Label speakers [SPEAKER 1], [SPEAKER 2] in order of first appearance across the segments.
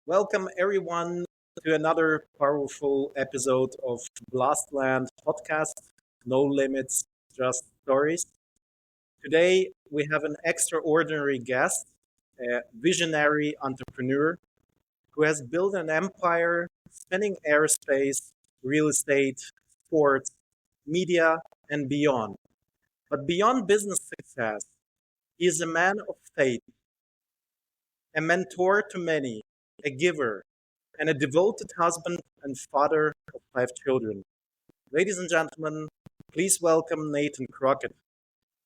[SPEAKER 1] Welcome everyone to another powerful episode of Blastland podcast. No limits, just stories. Today we have an extraordinary guest, a visionary entrepreneur who has built an empire spanning aerospace, real estate, sports, media, and beyond. But beyond business success, he is a man of faith, a mentor to many, a giver, and a devoted husband and father of five children. Ladies and gentlemen, please welcome Nathan Crockett.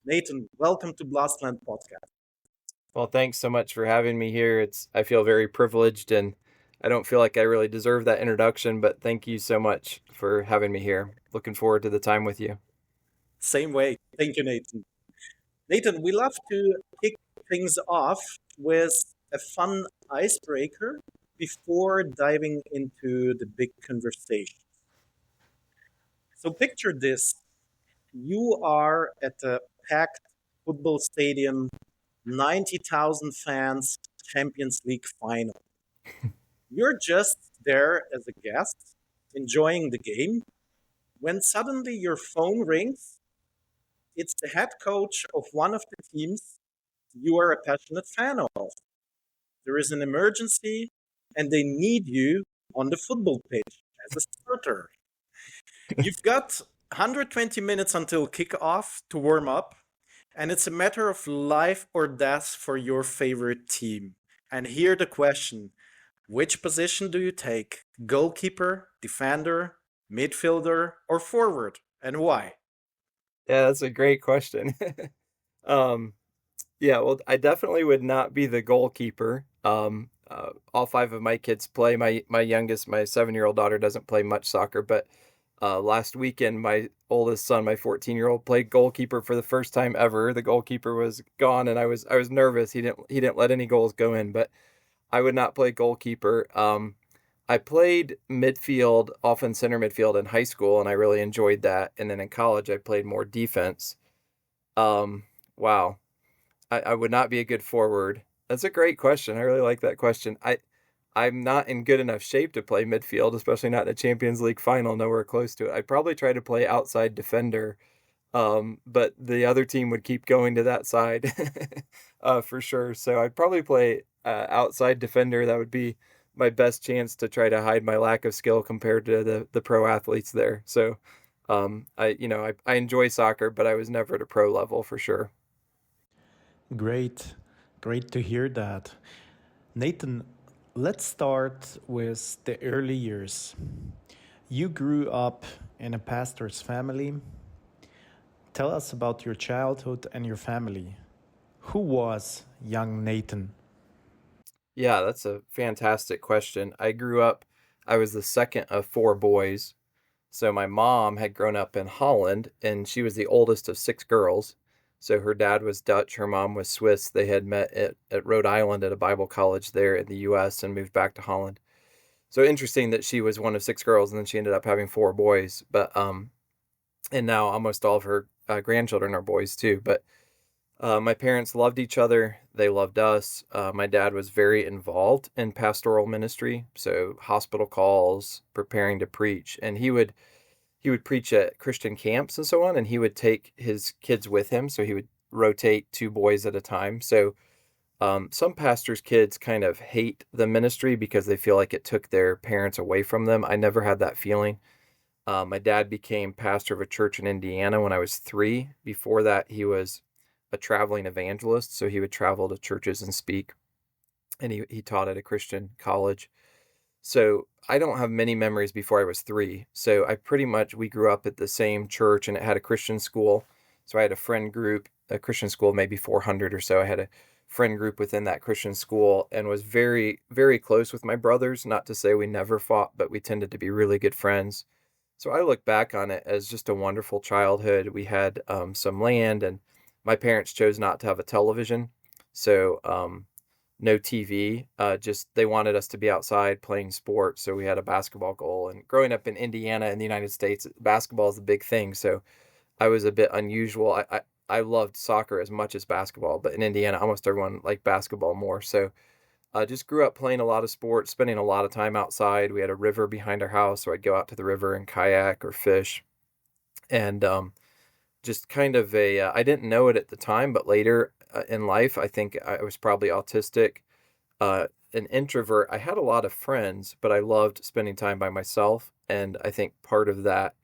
[SPEAKER 1] Nathan, welcome to Blastland podcast.
[SPEAKER 2] Well, thanks so much for having me here. I feel very privileged and I don't feel like I really deserve that introduction, but thank you so much for having me here. Looking forward to the time with you.
[SPEAKER 1] Same way. Thank you, Nathan. Nathan, we love to kick things off with a fun icebreaker before diving into the big conversation. So picture this. You are at a packed football stadium, 90,000 fans, Champions League final. You're just there as a guest, enjoying the game, when suddenly your phone rings. It's the head coach of one of the teams you are a passionate fan of. There is an emergency and they need you on the football pitch as a starter. You've got 120 minutes until kickoff to warm up, and it's a matter of life or death for your favorite team. And here the question: which position do you take? Goalkeeper, defender, midfielder, or forward? And why?
[SPEAKER 2] Yeah, that's a great question. um, well, I definitely would not be the goalkeeper. All five of my kids play. My youngest, my 7-year-old daughter, doesn't play much soccer, but last weekend, my oldest son, my 14-year-old, played goalkeeper for the first time ever. The goalkeeper was gone, and I was nervous. He didn't let any goals go in, but I would not play goalkeeper. I played midfield, often center midfield in high school, and I really enjoyed that. And then in college, I played more defense. Wow, I would not be a good forward. That's a great question. I really like that question. I'm not in good enough shape to play midfield, especially not in a Champions League final, nowhere close to it. I'd probably try to play outside defender, but the other team would keep going to that side for sure. So I'd probably play outside defender. That would be my best chance to try to hide my lack of skill compared to the pro athletes there. So I enjoy soccer, but I was never at a pro level for sure.
[SPEAKER 3] Great, great to hear that. Nathan, let's start with the early years. You grew up in a pastor's family. Tell us about your childhood and your family. Who was young Nathan?
[SPEAKER 2] Yeah, that's a fantastic question. I was the second of four boys. So my mom had grown up in Holland and she was the oldest of six girls. So her dad was Dutch, her mom was Swiss. They had met at Rhode Island at a Bible college there in the US and moved back to Holland. So interesting that she was one of six girls and then she ended up having four boys. But and now almost all of her grandchildren are boys too. But my parents loved each other. They loved us. My dad was very involved in pastoral ministry, so hospital calls, preparing to preach, and he would preach at Christian camps and so on, and he would take his kids with him, so he would rotate two boys at a time. So some pastors' kids kind of hate the ministry because they feel like it took their parents away from them. I never had that feeling. My dad became pastor of a church in Indiana when I was 3. Before that, he was a traveling evangelist, so he would travel to churches and speak, and he taught at a Christian college. So I don't have many memories before I was 3. So we grew up at the same church and it had a Christian school. So I had a friend group, a Christian school, maybe 400 or so. I had a friend group within that Christian school and was very, very close with my brothers. Not to say we never fought, but we tended to be really good friends. So I look back on it as just a wonderful childhood. We had some land and my parents chose not to have a television. So no TV. Just they wanted us to be outside playing sports. So we had a basketball goal. And growing up in Indiana in the United States, basketball is a big thing. So I was a bit unusual. I loved soccer as much as basketball, but in Indiana, almost everyone liked basketball more. So I just grew up playing a lot of sports, spending a lot of time outside. We had a river behind our house, so I'd go out to the river and kayak or fish. And just kind of I didn't know it at the time, but later in life, I think I was probably autistic, an introvert. I had a lot of friends, but I loved spending time by myself. And I think part of that,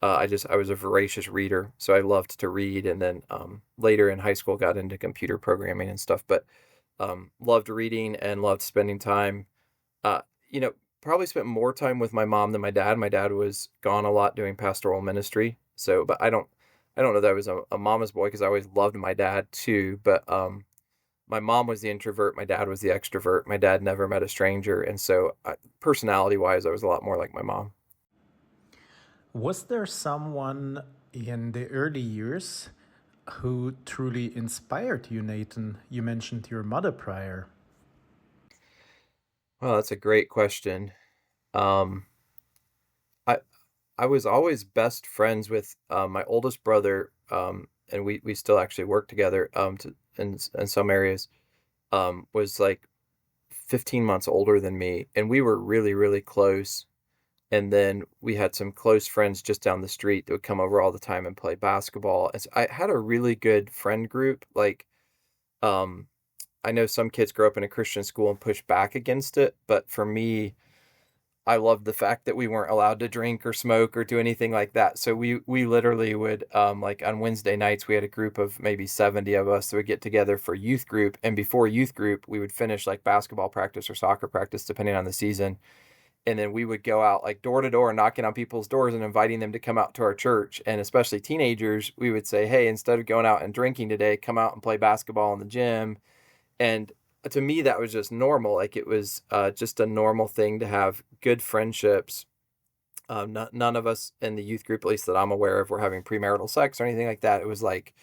[SPEAKER 2] I was a voracious reader, so I loved to read. And then later in high school, got into computer programming and stuff. But loved reading and loved spending time. Uh, you know, Probably spent more time with my mom than my dad. My dad was gone a lot doing pastoral ministry. So, but I don't know that I was a mama's boy because I always loved my dad too. But my mom was the introvert. My dad was the extrovert. My dad never met a stranger. And so personality wise, I was a lot more like my mom.
[SPEAKER 3] Was there someone in the early years who truly inspired you, Nathan? You mentioned your mother prior.
[SPEAKER 2] Well, that's a great question. Um, I I was always best friends with my oldest brother, and we still actually work together in some areas. Was like 15 months older than me, and we were really, really close. And then we had some close friends just down the street that would come over all the time and play basketball. And so I had a really good friend group. Um, I know some kids grow up in a Christian school and push back against it, but for me, I loved the fact that we weren't allowed to drink or smoke or do anything like that. So we literally would like on Wednesday nights we had a group of maybe 70 of us that would get together for youth group, and before youth group we would finish like basketball practice or soccer practice depending on the season, and then we would go out like door to door knocking on people's doors and inviting them to come out to our church. And especially teenagers, we would say, hey, instead of going out and drinking today, come out and play basketball in the gym. And to me, that was just normal. Like it was just a normal thing to have good friendships. None of us in the youth group, at least that I'm aware of, were having premarital sex or anything like that. It was like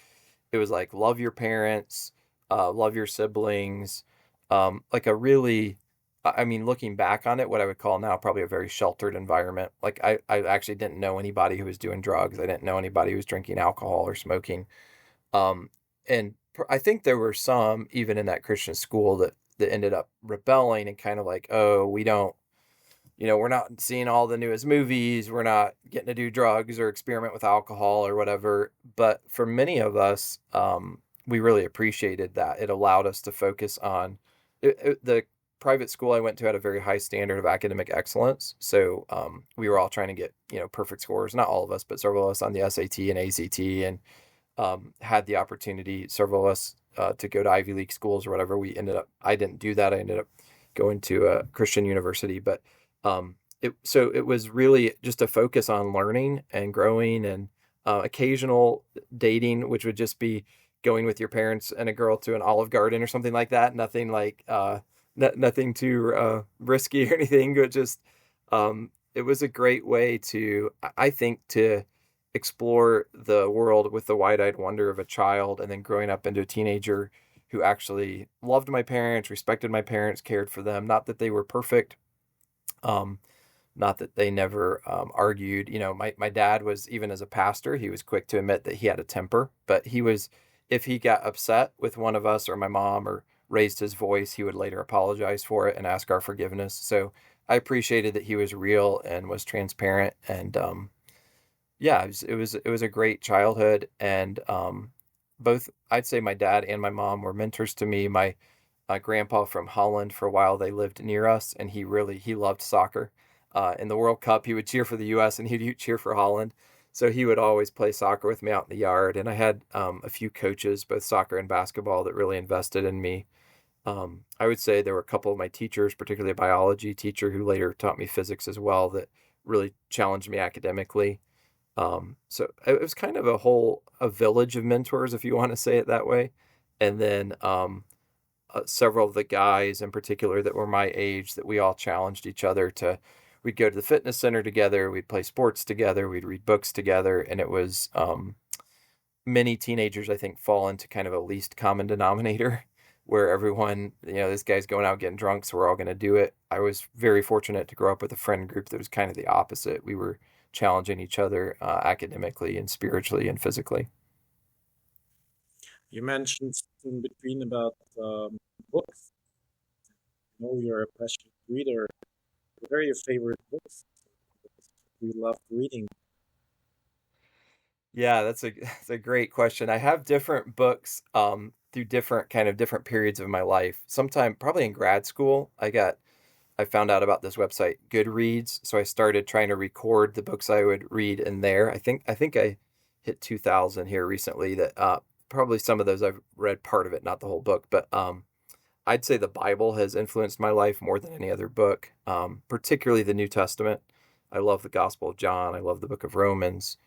[SPEAKER 2] love your parents, love your siblings, like a really, I mean, looking back on it, what I would call now probably a very sheltered environment. Like I actually didn't know anybody who was doing drugs. I didn't know anybody who was drinking alcohol or smoking. Um, and I think there were some even in that Christian school that ended up rebelling and kind of like, oh, we don't, we're not seeing all the newest movies. We're not getting to do drugs or experiment with alcohol or whatever. But for many of us, we really appreciated that. It allowed us to focus on the private school I went to had a very high standard of academic excellence. So we were all trying to get, perfect scores. Not all of us, but several of us on the SAT and ACT, and had the opportunity, several of us, to go to Ivy League schools or whatever. I didn't do that. I ended up going to a Christian university, but it was really just a focus on learning and growing, and occasional dating, which would just be going with your parents and a girl to an Olive Garden or something like that. Nothing like, nothing too risky or anything, but just it was a great way to, I think, to explore the world with the wide-eyed wonder of a child, and then growing up into a teenager who actually loved my parents, respected my parents, cared for them. Not that they were perfect, um, not that they never argued. My dad was, even as a pastor, he was quick to admit that he had a temper, but if he got upset with one of us or my mom or raised his voice, he would later apologize for it and ask our forgiveness. So I appreciated that he was real and was transparent. And yeah, it was a great childhood. And both, I'd say my dad and my mom were mentors to me. My grandpa from Holland, for a while, they lived near us, and he loved soccer. In the World Cup, he would cheer for the U.S. and he'd cheer for Holland. So he would always play soccer with me out in the yard. And I had a few coaches, both soccer and basketball, that really invested in me. I would say there were a couple of my teachers, particularly a biology teacher who later taught me physics as well, that really challenged me academically. So it was kind of a village of mentors, if you want to say it that way. And then several of the guys in particular that were my age, that we all challenged each other we'd go to the fitness center together, we'd play sports together, we'd read books together. And it was, many teenagers, I think, fall into kind of a least common denominator where everyone, this guy's going out getting drunk, so we're all going to do it. I was very fortunate to grow up with a friend group that was kind of the opposite. We were challenging each other academically and spiritually and physically.
[SPEAKER 1] You mentioned in between about books. know you're a passionate reader. What are your favorite books? You love reading.
[SPEAKER 2] Yeah, that's a great question. I have different books through different periods of my life. Sometime probably in grad school, I found out about this website, Goodreads, so I started trying to record the books I would read in there. I think I hit 2000 here recently that probably some of those I've read part of it, not the whole book, but I'd say the Bible has influenced my life more than any other book, particularly the New Testament. I love the Gospel of John. I love the book of Romans.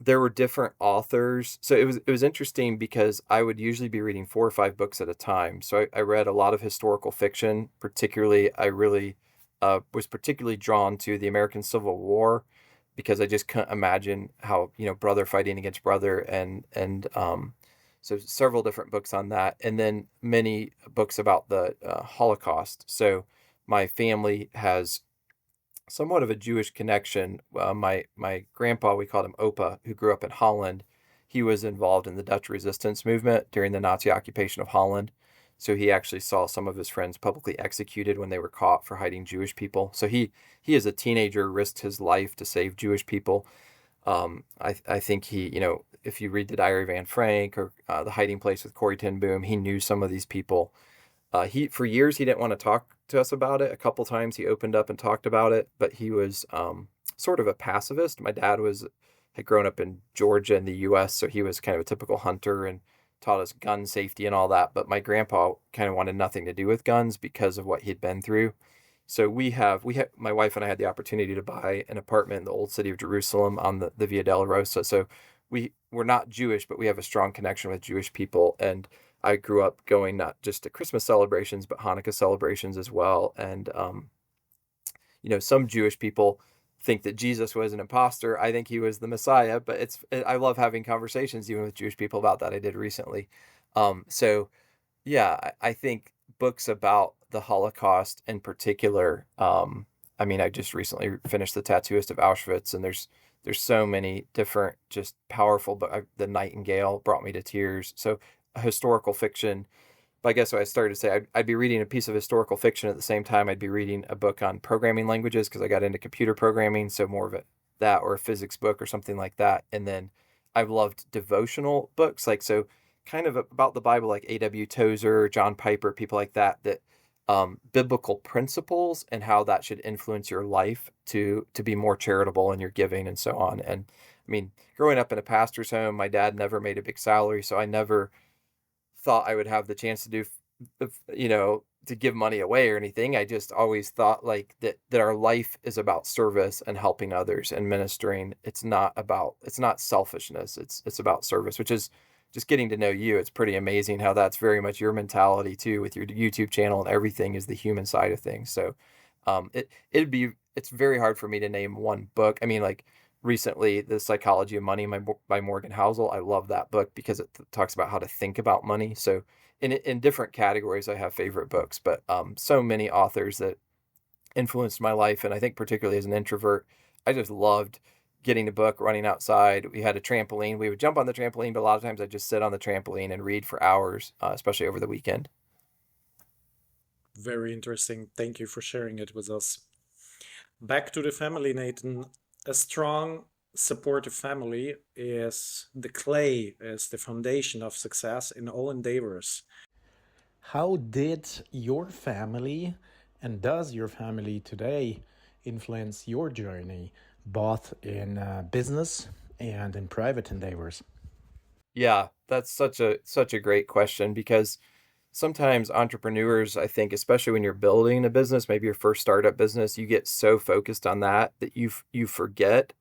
[SPEAKER 2] There were different authors. So it was interesting because I would usually be reading 4 or 5 books at a time. So I read a lot of historical fiction. Particularly, I really was particularly drawn to the American Civil War because I just couldn't imagine how, brother fighting against brother, and so several different books on that, and then many books about the Holocaust. So my family has somewhat of a Jewish connection. My grandpa, we called him Opa, who grew up in Holland. He was involved in the Dutch resistance movement during the Nazi occupation of Holland. So he actually saw some of his friends publicly executed when they were caught for hiding Jewish people. So he as a teenager risked his life to save Jewish people. I think if you read the Diary of Anne Frank or The Hiding Place with Corrie ten Boom, he knew some of these people. He for years he didn't want to talk to us about it. A couple times he opened up and talked about it, but he was sort of a pacifist. My dad had grown up in Georgia in the U.S., so he was kind of a typical hunter and taught us gun safety and all that. But my grandpa kind of wanted nothing to do with guns because of what he'd been through. So we have my wife and I had the opportunity to buy an apartment in the old city of Jerusalem on the Via Dolorosa. So we're not Jewish, but we have a strong connection with Jewish people. And I grew up going not just to Christmas celebrations, but Hanukkah celebrations as well. And some Jewish people think that Jesus was an imposter. I think he was the Messiah, but I love having conversations even with Jewish people about that. I did recently. So yeah, I think books about the Holocaust in particular. I just recently finished The Tattooist of Auschwitz, and there's so many different just powerful. But The Nightingale brought me to tears. So historical fiction. But I guess what I started to say, I'd be reading a piece of historical fiction at the same time I'd be reading a book on programming languages because I got into computer programming, so more of that or a physics book or something like that. And then I've loved devotional books, like so kind of about the Bible, like A.W. Tozer, John Piper, people like that biblical principles and how that should influence your life to be more charitable in your giving and so on. And growing up in a pastor's home, my dad never made a big salary, so I never thought I would have the chance to do, to give money away or anything. I just always thought like that our life is about service and helping others and ministering. It's not selfishness. It's about service, which is just getting to know you. It's pretty amazing how that's very much your mentality too, with your YouTube channel, and everything is the human side of things. So, it's very hard for me to name one book. Like recently, The Psychology of Money by Morgan Housel. I love that book because it talks about how to think about money. So in different categories, I have favorite books, but so many authors that influenced my life. And I think particularly as an introvert, I just loved getting a book, running outside. We had a trampoline. We would jump on the trampoline, but a lot of times I'd just sit on the trampoline and read for hours, especially over the weekend.
[SPEAKER 1] Very interesting. Thank you for sharing it with us. Back to the family, Nathan. A strong, supportive family is the foundation of success in all endeavors.
[SPEAKER 3] How did your family and does your family today influence your journey, both in business and in private endeavors?
[SPEAKER 2] Yeah, that's such a great question because sometimes entrepreneurs, I think, especially when you're building a business, maybe your first startup business, you get so focused on that you forget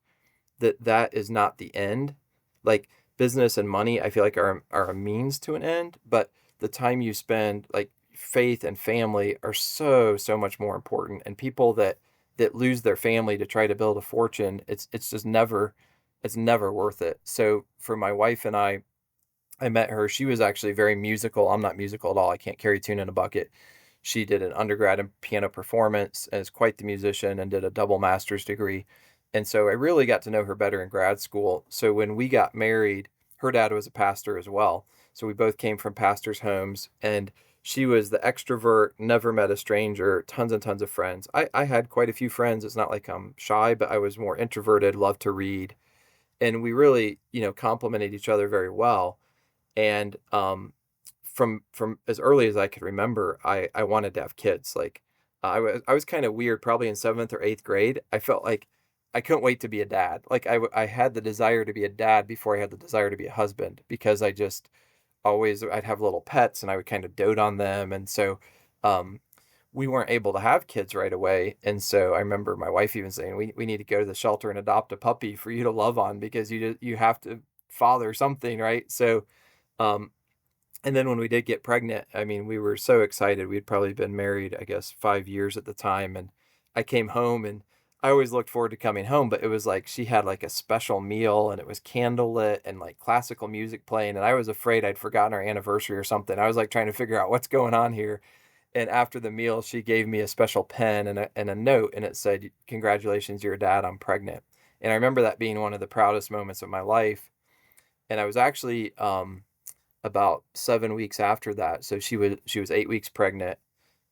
[SPEAKER 2] that is not the end. Like business and money, I feel like are a means to an end, but the time you spend, like faith and family, are so much more important. And people that lose their family to try to build a fortune, it's just it's never worth it. So for my wife and I met her. She was actually very musical. I'm not musical at all. I can't carry a tune in a bucket. She did an undergrad in piano performance and is quite the musician and did a double master's degree. And so I really got to know her better in grad school. So when we got married, her dad was a pastor as well. So we both came from pastors' homes, and she was the extrovert, never met a stranger, tons and tons of friends. I had quite a few friends. It's not like I'm shy, but I was more introverted, loved to read. And we really, complemented each other very well. And from as early as I could remember, I wanted to have kids. Like I was kind of weird, probably in seventh or eighth grade. I felt like I couldn't wait to be a dad. Like I had the desire to be a dad before I had the desire to be a husband, because I just always, I'd have little pets and I would kind of dote on them. And so um, we weren't able to have kids right away. And so I remember my wife even saying, we need to go to the shelter and adopt a puppy for you to love on, because you have to father something, right? So um, and then when we did get pregnant, I mean, we were so excited. We'd probably been married, I guess, 5 years at the time. And I came home, and I always looked forward to coming home, but it was like she had like a special meal, and it was candlelit and like classical music playing. And I was afraid I'd forgotten our anniversary or something. I was like trying to figure out what's going on here. And after the meal, she gave me a special pen and a note, and it said, "Congratulations, you're a dad, I'm pregnant." And I remember that being one of the proudest moments of my life. And I was actually, about 7 weeks after that. So she was 8 weeks pregnant,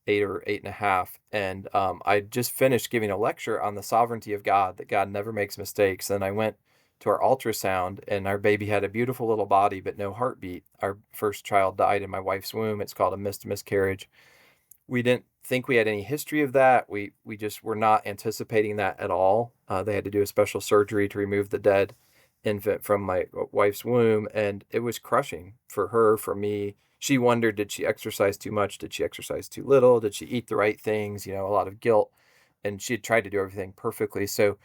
[SPEAKER 2] 8 or 8.5. And I just finished giving a lecture on the sovereignty of God, that God never makes mistakes. Then I went to our ultrasound, and our baby had a beautiful little body, but no heartbeat. Our first child died in my wife's womb. It's called a missed miscarriage. We didn't think we had any history of that. We just were not anticipating that at all. They had to do a special surgery to remove the dead infant from my wife's womb, and it was crushing for her, for me. She wondered, did she exercise too much? Did she exercise too little? Did she eat the right things? A lot of guilt. And she had tried to do everything perfectly. So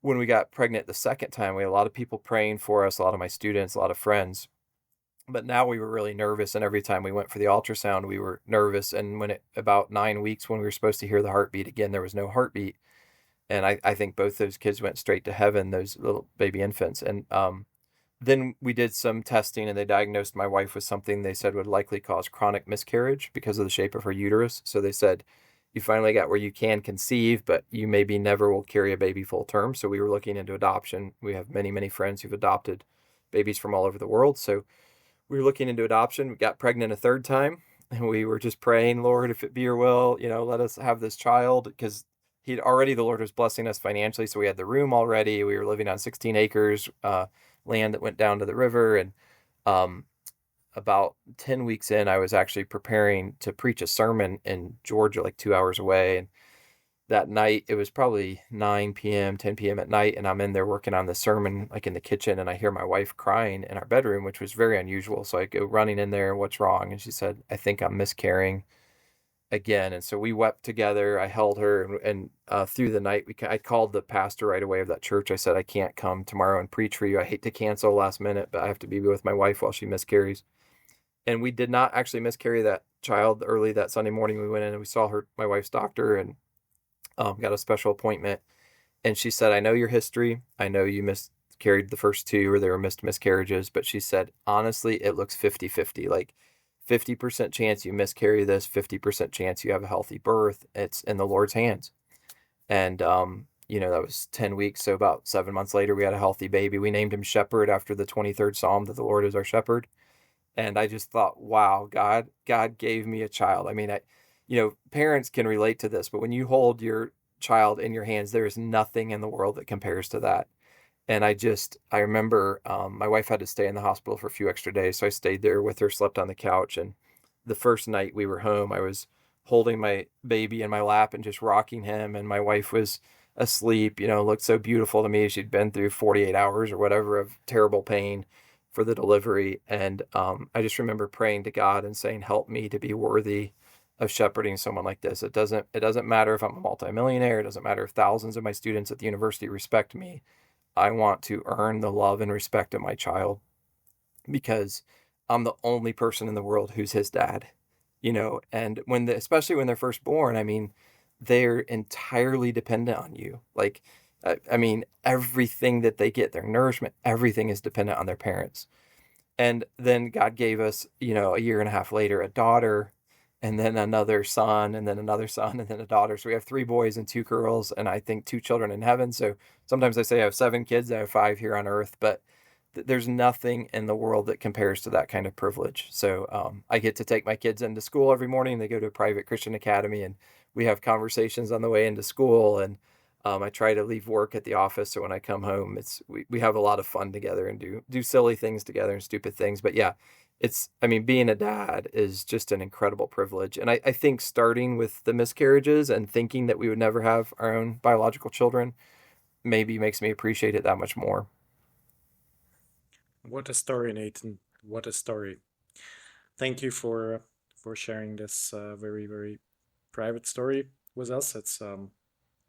[SPEAKER 2] when we got pregnant the second time, we had a lot of people praying for us, a lot of my students, a lot of friends. But now we were really nervous, and every time we went for the ultrasound, we were nervous. And about 9 weeks, when we were supposed to hear the heartbeat again, there was no heartbeat. And I think both those kids went straight to heaven, those little baby infants. And then we did some testing, and they diagnosed my wife with something they said would likely cause chronic miscarriage because of the shape of her uterus. So they said, you finally got where you can conceive, but you maybe never will carry a baby full term. So we were looking into adoption. We have many, many friends who've adopted babies from all over the world. So we were looking into adoption. We got pregnant a third time, and we were just praying, Lord, if it be your will, let us have this child, because the Lord was blessing us financially. So we had the room already. We were living on 16 acres, land that went down to the river. And about 10 weeks in, I was actually preparing to preach a sermon in Georgia, like 2 hours away. And that night, it was probably 9 p.m., 10 p.m. at night. And I'm in there working on the sermon, like in the kitchen. And I hear my wife crying in our bedroom, which was very unusual. So I go running in there, "What's wrong?" And she said, "I think I'm miscarrying again." And so we wept together. I held her, and through the night, I called the pastor right away of that church. I said, "I can't come tomorrow and preach for you. I hate to cancel last minute, but I have to be with my wife while she miscarries." And we did not actually miscarry that child. Early that Sunday morning, we went in and we saw my wife's doctor, and got a special appointment. And she said, "I know your history. I know you miscarried the first two, or there were missed miscarriages." But she said, "Honestly, it looks 50-50. Like 50% chance you miscarry this, 50% chance you have a healthy birth. It's in the Lord's hands." And, that was 10 weeks. So about 7 months later, we had a healthy baby. We named him Shepherd, after the 23rd Psalm, that the Lord is our shepherd. And I just thought, wow, God gave me a child. I mean, parents can relate to this, but when you hold your child in your hands, there is nothing in the world that compares to that. And I remember my wife had to stay in the hospital for a few extra days. So I stayed there with her, slept on the couch. And the first night we were home, I was holding my baby in my lap and just rocking him. And my wife was asleep, looked so beautiful to me. She'd been through 48 hours or whatever of terrible pain for the delivery. And I just remember praying to God and saying, "Help me to be worthy of shepherding someone like this. It doesn't matter if I'm a multimillionaire. It doesn't matter if thousands of my students at the university respect me. I want to earn the love and respect of my child, because I'm the only person in the world who's his dad." And especially when they're first born, I mean, they're entirely dependent on you. Like, I mean, everything that they get, their nourishment, everything is dependent on their parents. And then God gave us, a year and a half later, a daughter, and then another son, and then another son, and then a daughter. So we have 3 boys and 2 girls, and I think 2 children in heaven. So sometimes I say I have 7 kids. I have 5 here on earth. But there's nothing in the world that compares to that kind of privilege. So I get to take my kids into school every morning. They go to a private Christian academy, and we have conversations on the way into school. And I try to leave work at the office, so when I come home, we have a lot of fun together and do silly things together and stupid things. But yeah, I mean, being a dad is just an incredible privilege. And I think starting with the miscarriages and thinking that we would never have our own biological children maybe makes me appreciate it that much more.
[SPEAKER 3] What a story, Nathan. What a story. Thank you for sharing this very, very private story with us. It's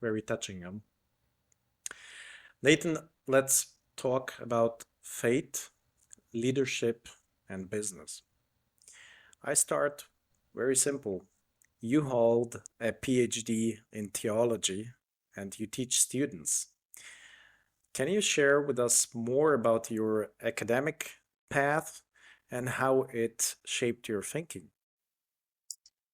[SPEAKER 3] very touching. Nathan, let's talk about faith, leadership, and business. I start very simple. You hold a PhD in theology and you teach students. Can you share with us more about your academic path and how it shaped your thinking?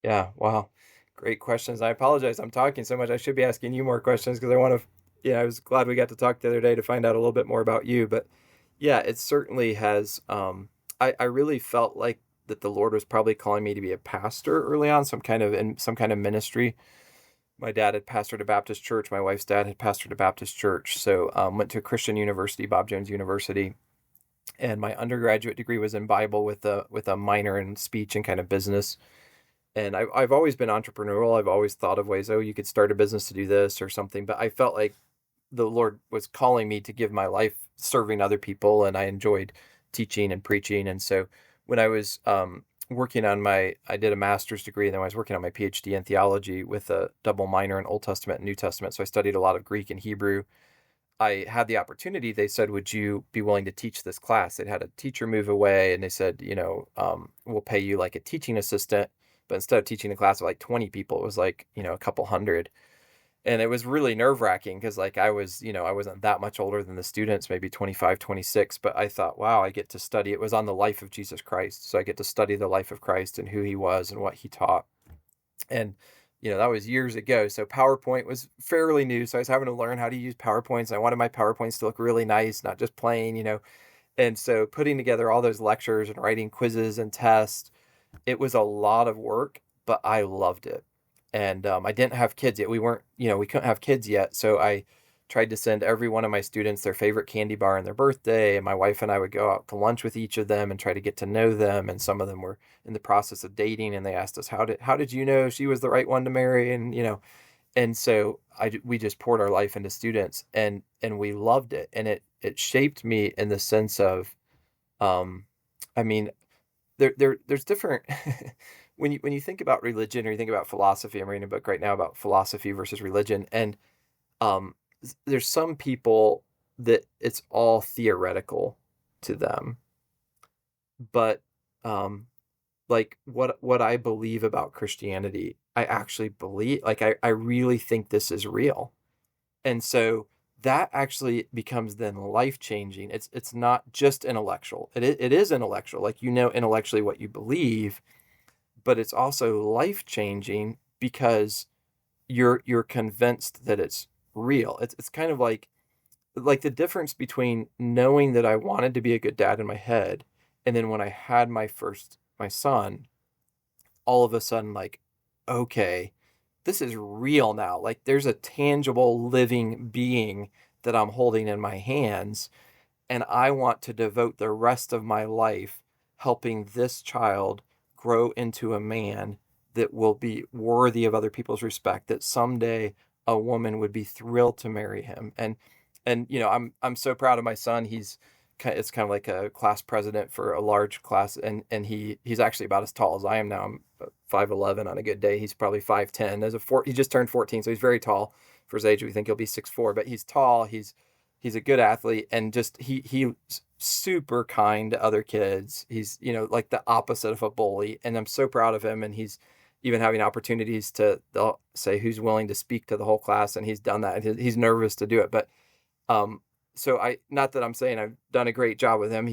[SPEAKER 2] Yeah, wow. Great questions. I apologize. I'm talking so much. I should be asking you more questions because I want to, I was glad we got to talk the other day to find out a little bit more about you. But yeah, it certainly has. I really felt like that the Lord was probably calling me to be a pastor early on, in some kind of ministry. My dad had pastored a Baptist church. My wife's dad had pastored a Baptist church. So went to a Christian university, Bob Jones University, and my undergraduate degree was in Bible with a minor in speech and kind of business. And I've always been entrepreneurial. I've always thought of ways, you could start a business to do this or something. But I felt like the Lord was calling me to give my life serving other people, and I enjoyed teaching and preaching. And so when I was I did a master's degree, and then I was working on my PhD in theology with a double minor in Old Testament and New Testament. So I studied a lot of Greek and Hebrew. I had the opportunity. They said, would you be willing to teach this class? They'd had a teacher move away, and they said, we'll pay you like a teaching assistant. But instead of teaching a class of like 20 people, it was like, a couple hundred. And it was really nerve wracking because like I wasn't that much older than the students, maybe 25, 26. But I thought, wow, I get to study. It was on the life of Jesus Christ. So I get to study the life of Christ and who he was and what he taught. And, that was years ago. So PowerPoint was fairly new. So I was having to learn how to use PowerPoints. I wanted my PowerPoints to look really nice, not just plain, And so putting together all those lectures and writing quizzes and tests, it was a lot of work, but I loved it. And I didn't have kids yet. We couldn't have kids yet. So I tried to send every one of my students their favorite candy bar on their birthday. And my wife and I would go out to lunch with each of them and try to get to know them. And some of them were in the process of dating. And they asked us, how did you know she was the right one to marry? And, and so we just poured our life into students, and we loved it. And it shaped me in the sense of, I mean, there's different when you think about religion or you think about philosophy. I'm reading a book right now about philosophy versus religion, and there's some people that it's all theoretical to them, but like what I believe about Christianity, I actually believe, like I really think this is real. And so that actually becomes then life-changing. It's not just intellectual. It is intellectual, like intellectually what you believe, but it's also life-changing because you're convinced that it's real. It's kind of like the difference between knowing that I wanted to be a good dad in my head, and then when I had my son, all of a sudden, like, okay, this is real now. Like there's a tangible living being that I'm holding in my hands, and I want to devote the rest of my life helping this child grow into a man that will be worthy of other people's respect, that someday a woman would be thrilled to marry him. And I'm so proud of my son. It's kind of like a class president for a large class, and he's actually about as tall as I am now. I'm 5'11" on a good day. He's probably 5'10". He just turned 14, so he's very tall for his age. We think he'll be 6'4", but he's tall. He's a good athlete, and just he's super kind to other kids. He's like the opposite of a bully, and I'm so proud of him. And he's even having opportunities they'll say who's willing to speak to the whole class, and he's done that. He's nervous to do it, but so not that I'm saying I've done a great job with him.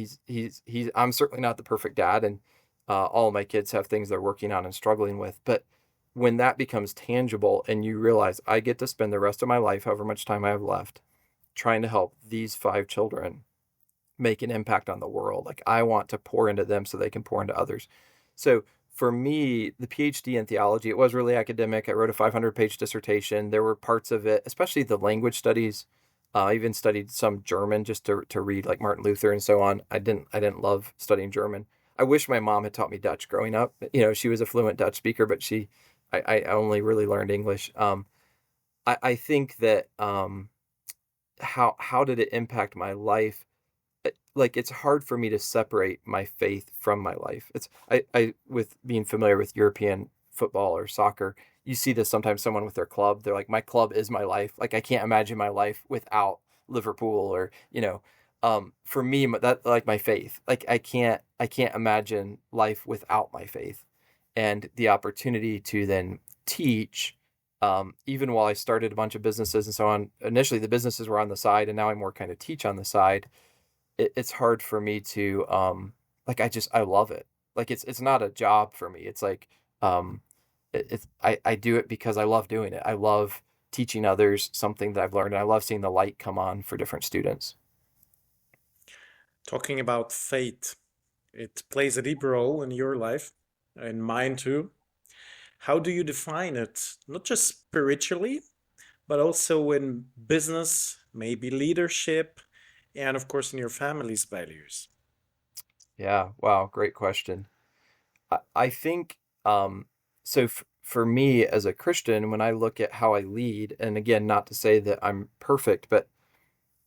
[SPEAKER 2] I'm certainly not the perfect dad, and all my kids have things they're working on and struggling with. But when that becomes tangible and you realize I get to spend the rest of my life, however much time I have left, trying to help these 5 children make an impact on the world. Like I want to pour into them so they can pour into others. So for me, the PhD in theology, it was really academic. I wrote a 500-page dissertation. There were parts of it, especially the language studies. I even studied some German just to read like Martin Luther and so on. I didn't love studying German. I wish my mom had taught me Dutch growing up. She was a fluent Dutch speaker, but I only really learned English. I think that how did it impact my life? Like it's hard for me to separate my faith from my life. It's I with being familiar with European football or soccer, you see this sometimes someone with their club, they're like, my club is my life. Like I can't imagine my life without Liverpool or, for me, that like my faith, like I can't imagine life without my faith. And the opportunity to then teach, even while I started a bunch of businesses and so on, initially the businesses were on the side and now I more kind of teach on the side. It's hard for me to, I love it. Like it's not a job for me. It's like, I do it because I love doing it. I love teaching others something that I've learned, and I love seeing the light come on for different students.
[SPEAKER 3] Talking about faith, it plays a deep role in your life, in mine too. How do you define it? Not just spiritually, but also in business, maybe leadership, and of course in your family's values.
[SPEAKER 2] Yeah. Wow. Great question. I think, for me as a Christian, when I look at how I lead, and again, not to say that I'm perfect, but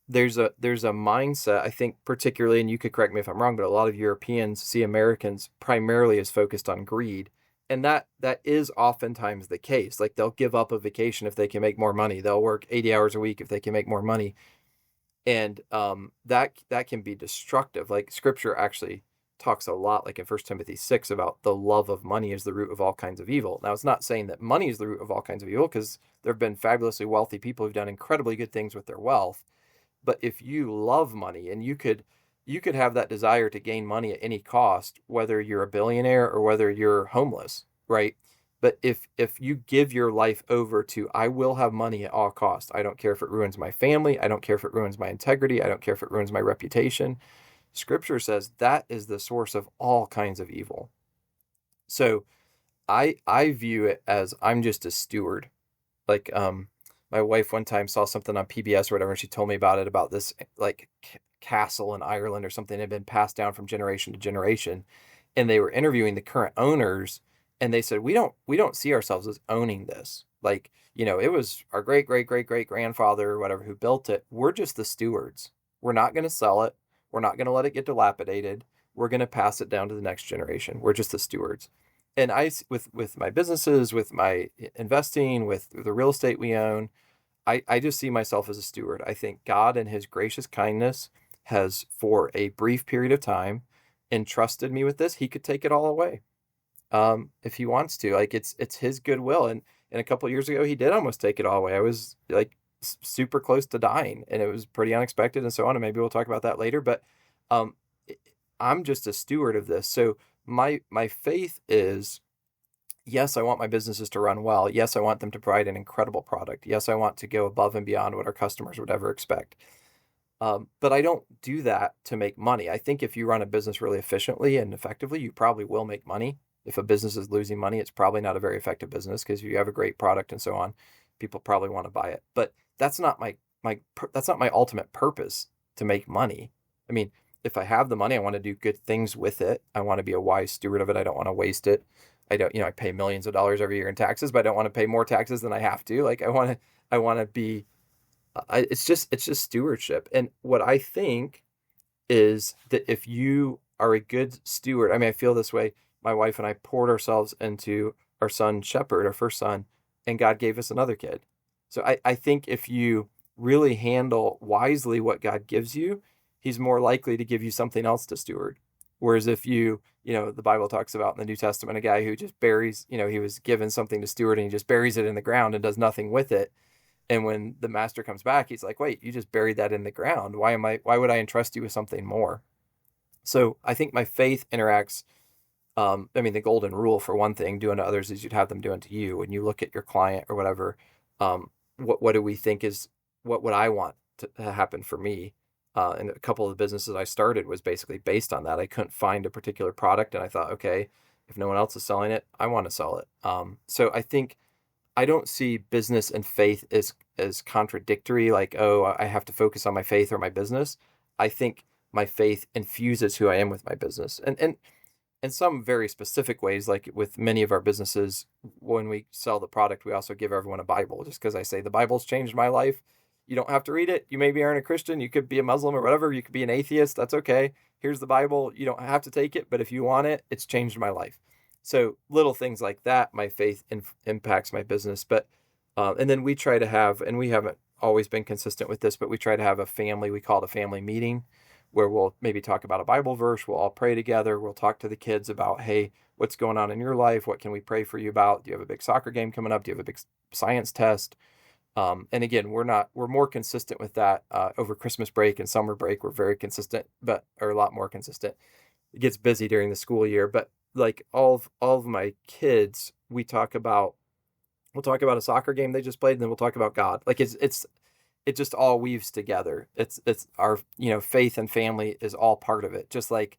[SPEAKER 2] there's a mindset, I think particularly, and you could correct me if I'm wrong, but a lot of Europeans see Americans primarily as focused on greed. And that is oftentimes the case. Like they'll give up a vacation if they can make more money. They'll work 80 hours a week if they can make more money. And that can be destructive. Like scripture actually talks a lot, like in 1 Timothy 6, about the love of money is the root of all kinds of evil. Now, it's not saying that money is the root of all kinds of evil, because there have been fabulously wealthy people who've done incredibly good things with their wealth. But if you love money, and you could have that desire to gain money at any cost, whether you're a billionaire or whether you're homeless, right? But if you give your life over to, I will have money at all costs. I don't care if it ruins my family. I don't care if it ruins my integrity. I don't care if it ruins my reputation. Scripture says that is the source of all kinds of evil. So I view it as I'm just a steward. Like my wife one time saw something on PBS or whatever, and she told me about it, about this like castle in Ireland or something that had been passed down from generation to generation. And they were interviewing the current owners, and they said, we don't see ourselves as owning this. Like, it was our great great great great grandfather or whatever who built it. We're just the stewards. We're not going to sell it. We're not going to let it get dilapidated. We're going to pass it down to the next generation. We're just the stewards. And with my businesses, with my investing, with the real estate we own, I just see myself as a steward. I think God in his gracious kindness has, for a brief period of time, entrusted me with this. He could take it all away, if he wants to. Like it's his goodwill. And a couple of years ago, he did almost take it all away. I was like super close to dying, and it was pretty unexpected and so on. And maybe we'll talk about that later, but I'm just a steward of this. So my faith is, yes, I want my businesses to run well. Yes, I want them to provide an incredible product. Yes, I want to go above and beyond what our customers would ever expect. But I don't do that to make money. I think if you run a business really efficiently and effectively, you probably will make money. If a business is losing money, it's probably not a very effective business, because if you have a great product and so on, people probably want to buy it. But that's not my ultimate purpose, to make money. I mean, if I have the money, I want to do good things with it. I want to be a wise steward of it. I don't want to waste it. I don't, I pay millions of dollars every year in taxes, but I don't want to pay more taxes than I have to. Like I want to be, it's just stewardship. And what I think is that if you are a good steward, I mean, I feel this way. My wife and I poured ourselves into our son, Shepherd, our first son, and God gave us another kid. So I think if you really handle wisely what God gives you, he's more likely to give you something else to steward. Whereas if the Bible talks about in the New Testament, a guy who just buries, he was given something to steward and he just buries it in the ground and does nothing with it. And when the master comes back, he's like, wait, you just buried that in the ground. Why would I entrust you with something more? So I think my faith interacts. The golden rule, for one thing, do unto others as you'd have them do unto you. When you look at your client or whatever, what do we think is what would I want to happen for me? And a couple of the businesses I started was basically based on that. I couldn't find a particular product, and I thought, okay, if no one else is selling it, I want to sell it. So I think I don't see business and faith as contradictory, like, oh, I have to focus on my faith or my business. I think my faith infuses who I am with my business. And in some very specific ways, like with many of our businesses, when we sell the product, we also give everyone a Bible, just because I say the Bible's changed my life. You don't have to read it. You maybe aren't a Christian. You could be a Muslim or whatever. You could be an atheist. That's okay. Here's the Bible. You don't have to take it, but if you want it, it's changed my life. So little things like that, my faith impacts my business. But and then we try to have, and we haven't always been consistent with this, but we try to have a family. We call it a family meeting, where we'll maybe talk about a Bible verse. We'll all pray together. We'll talk to the kids about, hey, what's going on in your life? What can we pray for you about? Do you have a big soccer game coming up? Do you have a big science test? And again, we're more consistent with that over Christmas break and summer break. We're very consistent, or a lot more consistent. It gets busy during the school year, but like all of my kids, we'll talk about a soccer game they just played, and then we'll talk about God. Like it just all weaves together. It's our, faith and family is all part of it. Just like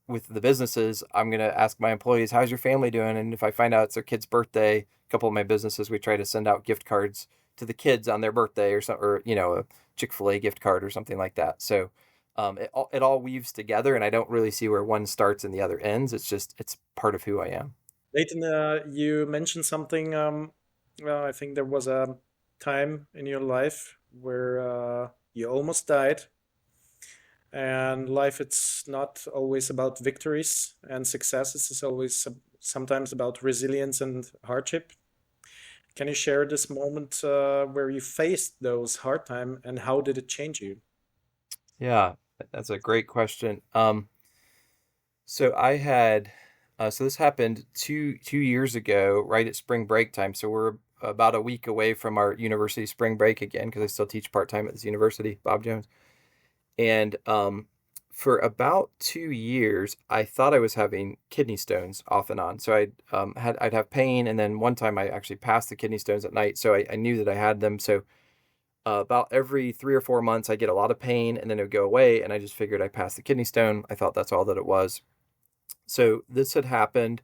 [SPEAKER 2] with the businesses, I'm going to ask my employees, how's your family doing? And if I find out it's their kid's birthday, a couple of my businesses, we try to send out gift cards to the kids on their birthday or something, or, a Chick-fil-A gift card or something like that. So it all weaves together, and I don't really see where one starts and the other ends. It's part of who I am.
[SPEAKER 1] Leighton, you mentioned something. I think there was a time in your life where you almost died. And life, it's not always about victories and successes. It's always sometimes about resilience and hardship. Can you share this moment where you faced those hard times, and how did it change you?
[SPEAKER 2] Yeah, that's a great question. So I had, so this happened two years ago, right at spring break time. So we're about a week away from our university spring break again, because I still teach part-time at this university, Bob Jones. And for about 2 years, I thought I was having kidney stones off and on. So I'd have pain, and then one time I actually passed the kidney stones at night, so I knew that I had them. So about every 3 or 4 months, I get a lot of pain, and then it would go away, and I just figured I passed the kidney stone. I thought that's all that it was. So this had happened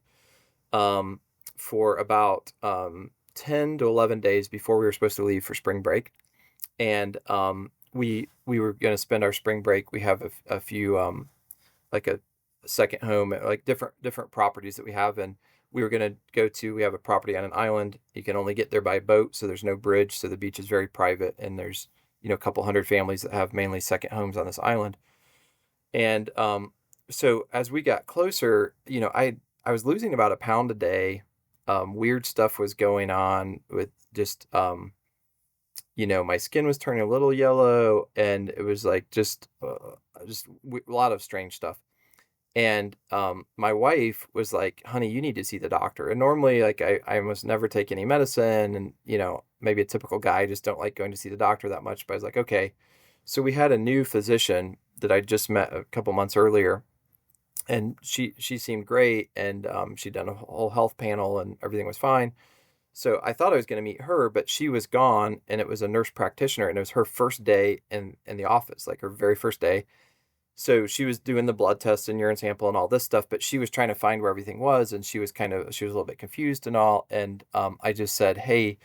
[SPEAKER 2] for about 10 to 11 days before we were supposed to leave for spring break. And we were going to spend our spring break. We have a few like a second home, like different properties that we have, and we were going to we have a property on an island. You can only get there by boat, so there's no bridge, so the beach is very private, and there's a couple hundred families that have mainly second homes on this island. And so as we got closer, I was losing about a pound a day. Weird stuff was going on with just my skin was turning a little yellow, and it was like just a lot of strange stuff. And my wife was like, honey, you need to see the doctor. And normally, like, I almost never take any medicine, and maybe a typical guy, I just don't like going to see the doctor that much. But I was like, okay. So we had a new physician that I just met a couple months earlier, and she seemed great, and she'd done a whole health panel, and everything was fine. So I thought I was going to meet her, but she was gone, and it was a nurse practitioner, and it was her first day in the office, like her very first day. So she was doing the blood test and urine sample and all this stuff, but she was trying to find where everything was, and she was a little bit confused and all. And I just said, hey,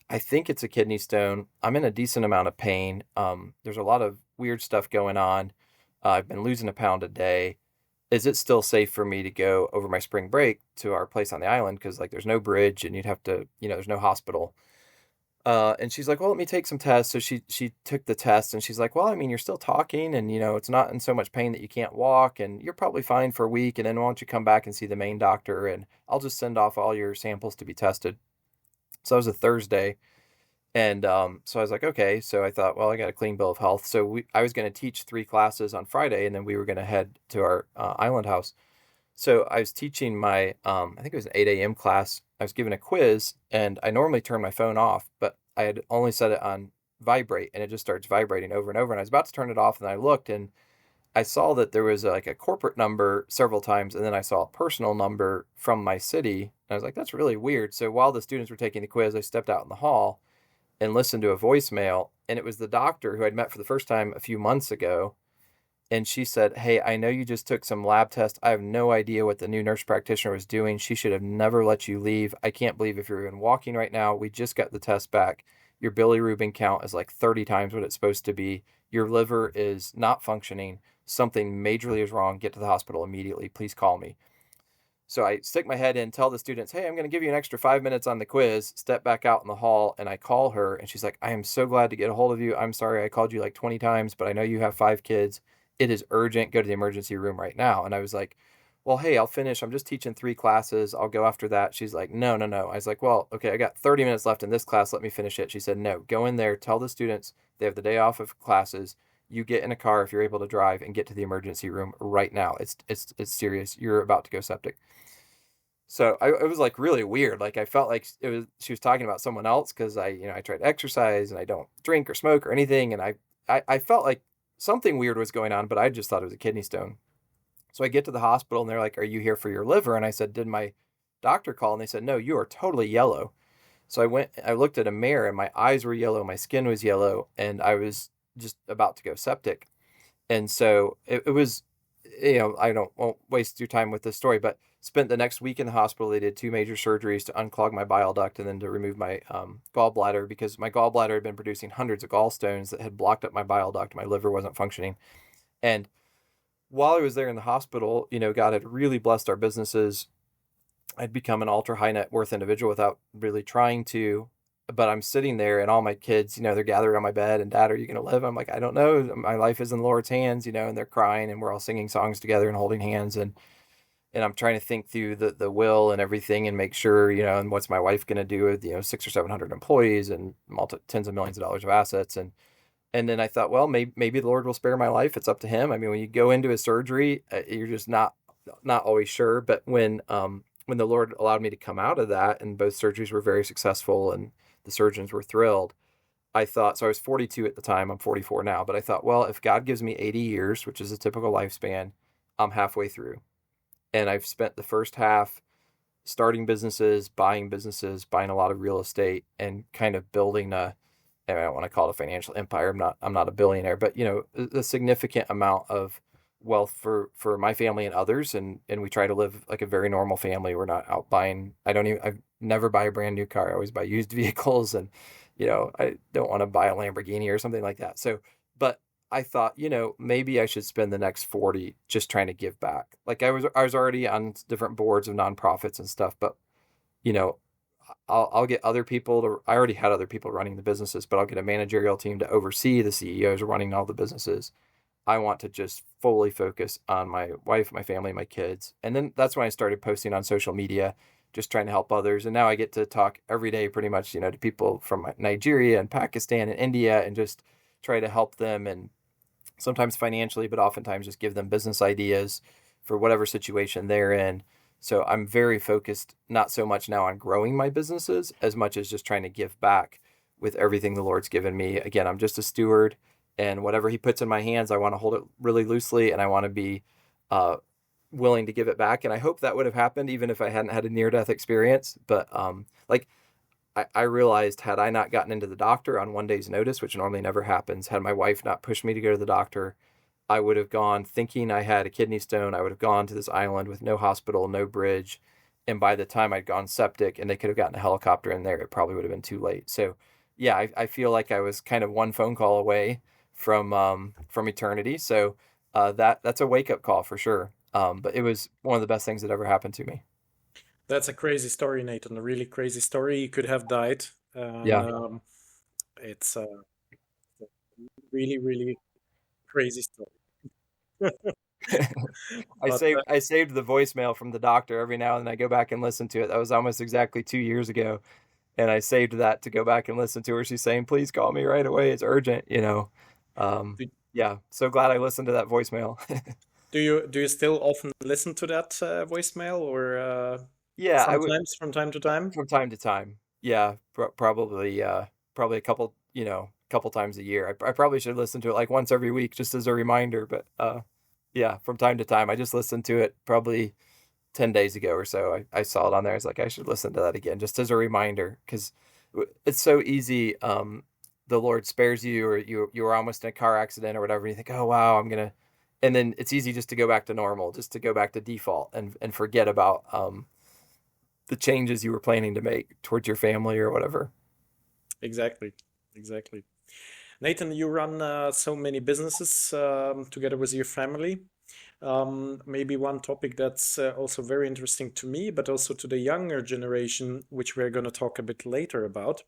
[SPEAKER 2] I think it's a kidney stone. I'm in a decent amount of pain. There's a lot of weird stuff going on. I've been losing a pound a day. Is it still safe for me to go over my spring break to our place on the island? Because like there's no bridge, and you'd have to, there's no hospital. And she's like, well, let me take some tests. So she took the test, and she's like, well, I mean, you're still talking, and it's not in so much pain that you can't walk, and you're probably fine for a week. And then why don't you come back and see the main doctor, and I'll just send off all your samples to be tested. So that was a Thursday. And so I was like, okay. So I thought, well, I got a clean bill of health. So I was going to teach 3 classes on Friday, and then we were going to head to our island house. So I was teaching my, I think it was an 8 a.m. class. I was given a quiz, and I normally turn my phone off, but I had only set it on vibrate, and it just starts vibrating over and over. And I was about to turn it off, and I looked, and I saw that there was like a corporate number several times, and then I saw a personal number from my city. And I was like, that's really weird. So while the students were taking the quiz, I stepped out in the hall and listened to a voicemail, and it was the doctor who I'd met for the first time a few months ago. And she said, "Hey, I know you just took some lab tests. I have no idea what the new nurse practitioner was doing. She should have never let you leave. I can't believe if you're even walking right now. We just got the test back. Your bilirubin count is like 30 times what it's supposed to be. Your liver is not functioning. Something majorly is wrong. Get to the hospital immediately. Please call me." So I stick my head in, tell the students, "Hey, I'm going to give you an extra 5 minutes on the quiz," step back out in the hall, and I call her, and she's like, "I am so glad to get a hold of you. I'm sorry I called you like 20 times, but I know you have 5 kids. It is urgent. Go to the emergency room right now." And I was like, "Well, hey, I'll finish. I'm just teaching 3 classes. I'll go after that." She's like, "No, no, no." I was like, "Well, okay, I got 30 minutes left in this class. Let me finish it." She said, "No, go in there, tell the students they have the day off of classes. You get in a car if you're able to drive and get to the emergency room right now. It's serious. You're about to go septic." So it was like really weird. Like I felt like she was talking about someone else because I try to exercise and I don't drink or smoke or anything. And I felt like something weird was going on, but I just thought it was a kidney stone. So I get to the hospital and they're like, "Are you here for your liver?" And I said, "Did my doctor call?" And they said, "No, you are totally yellow." So I looked at a mirror and my eyes were yellow, my skin was yellow, and I was just about to go septic. And so it was, won't waste your time with this story, but spent the next week in the hospital. They did 2 major surgeries to unclog my bile duct and then to remove my gallbladder, because my gallbladder had been producing hundreds of gallstones that had blocked up my bile duct. My liver wasn't functioning. And while I was there in the hospital, God had really blessed our businesses. I'd become an ultra high net worth individual without really trying to. But I'm sitting there and all my kids, they're gathered on my bed and, "Dad, are you going to live?" I'm like, "I don't know. My life is in the Lord's hands," and they're crying and we're all singing songs together and holding hands. And I'm trying to think through the will and everything and make sure, and what's my wife going to do with, 600 or 700 employees and tens of millions of dollars of assets. And then I thought, well, maybe the Lord will spare my life. It's up to him. I mean, when you go into a surgery, you're just not always sure. But when the Lord allowed me to come out of that, and both surgeries were very successful and the surgeons were thrilled, I thought, so I was 42 at the time, I'm 44 now, but I thought, well, if God gives me 80 years, which is a typical lifespan, I'm halfway through. And I've spent the first half starting businesses, buying a lot of real estate, and kind of building I don't want to call it a financial empire. I'm not a billionaire, but a significant amount of wealth for my family and others. And we try to live like a very normal family. We're not out buying. I never buy a brand new car. I always buy used vehicles, and I don't want to buy a Lamborghini or something like that. So, but I thought, maybe I should spend the next 40 just trying to give back. Like I was already on different boards of nonprofits and stuff, but I'll get other people I already had other people running the businesses, but I'll get a managerial team to oversee the CEOs running all the businesses. I want to just fully focus on my wife, my family, my kids. And then that's when I started posting on social media, just trying to help others. And now I get to talk every day pretty much, to people from Nigeria and Pakistan and India, and just try to help them, and sometimes financially, but oftentimes just give them business ideas for whatever situation they're in. So I'm very focused, not so much now on growing my businesses as much as just trying to give back with everything the Lord's given me. Again, I'm just a steward, and whatever he puts in my hands, I want to hold it really loosely, and I want to be willing to give it back. And I hope that would have happened even if I hadn't had a near-death experience. But I realized, had I not gotten into the doctor on one day's notice, which normally never happens, had my wife not pushed me to go to the doctor, I would have gone thinking I had a kidney stone. I would have gone to this island with no hospital, no bridge. And by the time I'd gone septic and they could have gotten a helicopter in there, it probably would have been too late. So yeah, I feel like I was kind of one phone call away from eternity. So that's a wake-up call for sure. But it was one of the best things that ever happened to me.
[SPEAKER 3] That's a crazy story, Nathan. A really crazy story. You could have died.
[SPEAKER 2] Yeah.
[SPEAKER 3] It's a really, really crazy story.
[SPEAKER 2] I saved the voicemail from the doctor every now and then. I go back and listen to it. That was almost exactly 2 years ago, and I saved that to go back and listen to her. She's saying, "Please call me right away. It's urgent." Yeah. So glad I listened to that voicemail.
[SPEAKER 3] Do you still often listen to that voicemail, or
[SPEAKER 2] Yeah,
[SPEAKER 3] sometimes from time to time?
[SPEAKER 2] from time to time. Yeah, probably a couple times a year. I probably should listen to it like once every week just as a reminder. But yeah, from time to time, I just listened to it probably 10 days ago or so. I saw it on there. I was like, I should listen to that again just as a reminder, because it's so easy. The the Lord spares you, or you were almost in a car accident or whatever, and you think, oh wow, and then it's easy just to go back to normal, just to go back to default and forget about the changes you were planning to make towards your family or whatever.
[SPEAKER 3] Exactly. Nathan, you run so many businesses together with your family. Maybe one topic that's also very interesting to me, but also to the younger generation, which we're going to talk a bit later about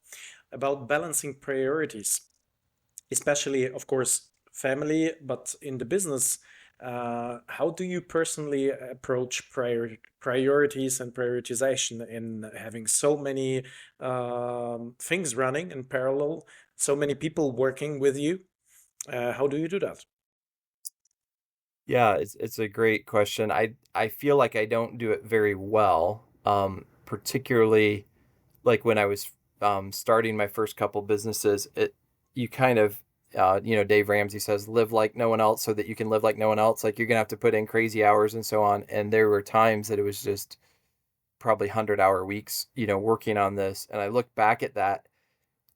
[SPEAKER 3] balancing priorities, especially, of course, family, but in the business. How do you personally approach priorities and prioritization in having so many things running in parallel, so many people working with you? How do you do that?
[SPEAKER 2] Yeah, it's a great question. I feel like I don't do it very well, particularly like when I was starting my first couple businesses. You kind of Dave Ramsey says, live like no one else so that you can live like no one else. Like you're gonna have to put in crazy hours and so on. And there were times that it was just probably 100-hour weeks, working on this. And I look back at that,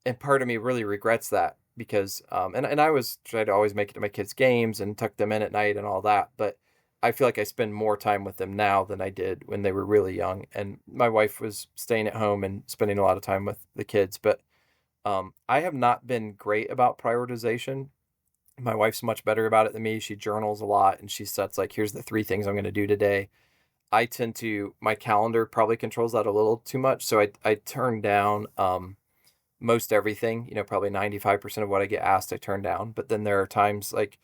[SPEAKER 2] and part of me really regrets that because and I was trying to always make it to my kids' games and tuck them in at night and all that, but I feel like I spend more time with them now than I did when they were really young. And my wife was staying at home and spending a lot of time with the kids, but I have not been great about prioritization. My wife's much better about it than me. She journals a lot and she sets like, here's the 3 things I'm going to do today. My calendar probably controls that a little too much. So I turn down most everything, probably 95% of what I get asked, I turn down. But then there are times like,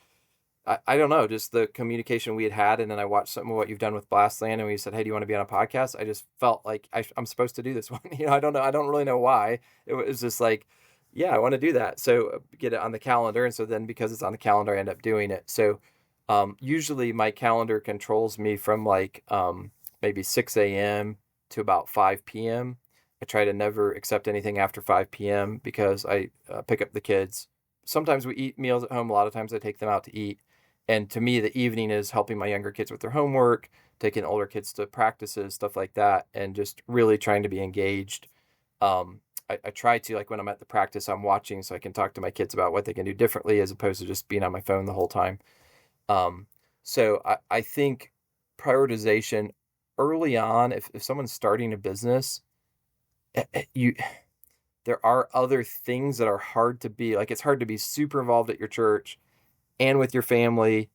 [SPEAKER 2] I don't know, just the communication we had. And then I watched some of what you've done with Blastland, and we said, hey, do you want to be on a podcast? I just felt like I'm supposed to do this one. I don't know. I don't really know why. It was just like, yeah, I want to do that. So get it on the calendar. And so then because it's on the calendar, I end up doing it. So usually my calendar controls me from like maybe 6 a.m. to about 5 p.m. I try to never accept anything after 5 p.m. because I pick up the kids. Sometimes we eat meals at home. A lot of times I take them out to eat. And to me, the evening is helping my younger kids with their homework, taking older kids to practices, stuff like that, and just really trying to be engaged. I try to, like when I'm at the practice, I'm watching so I can talk to my kids about what they can do differently as opposed to just being on my phone the whole time. So I think prioritization early on, if someone's starting a business, there are other things that are hard to be, like it's hard to be super involved at your church and with your family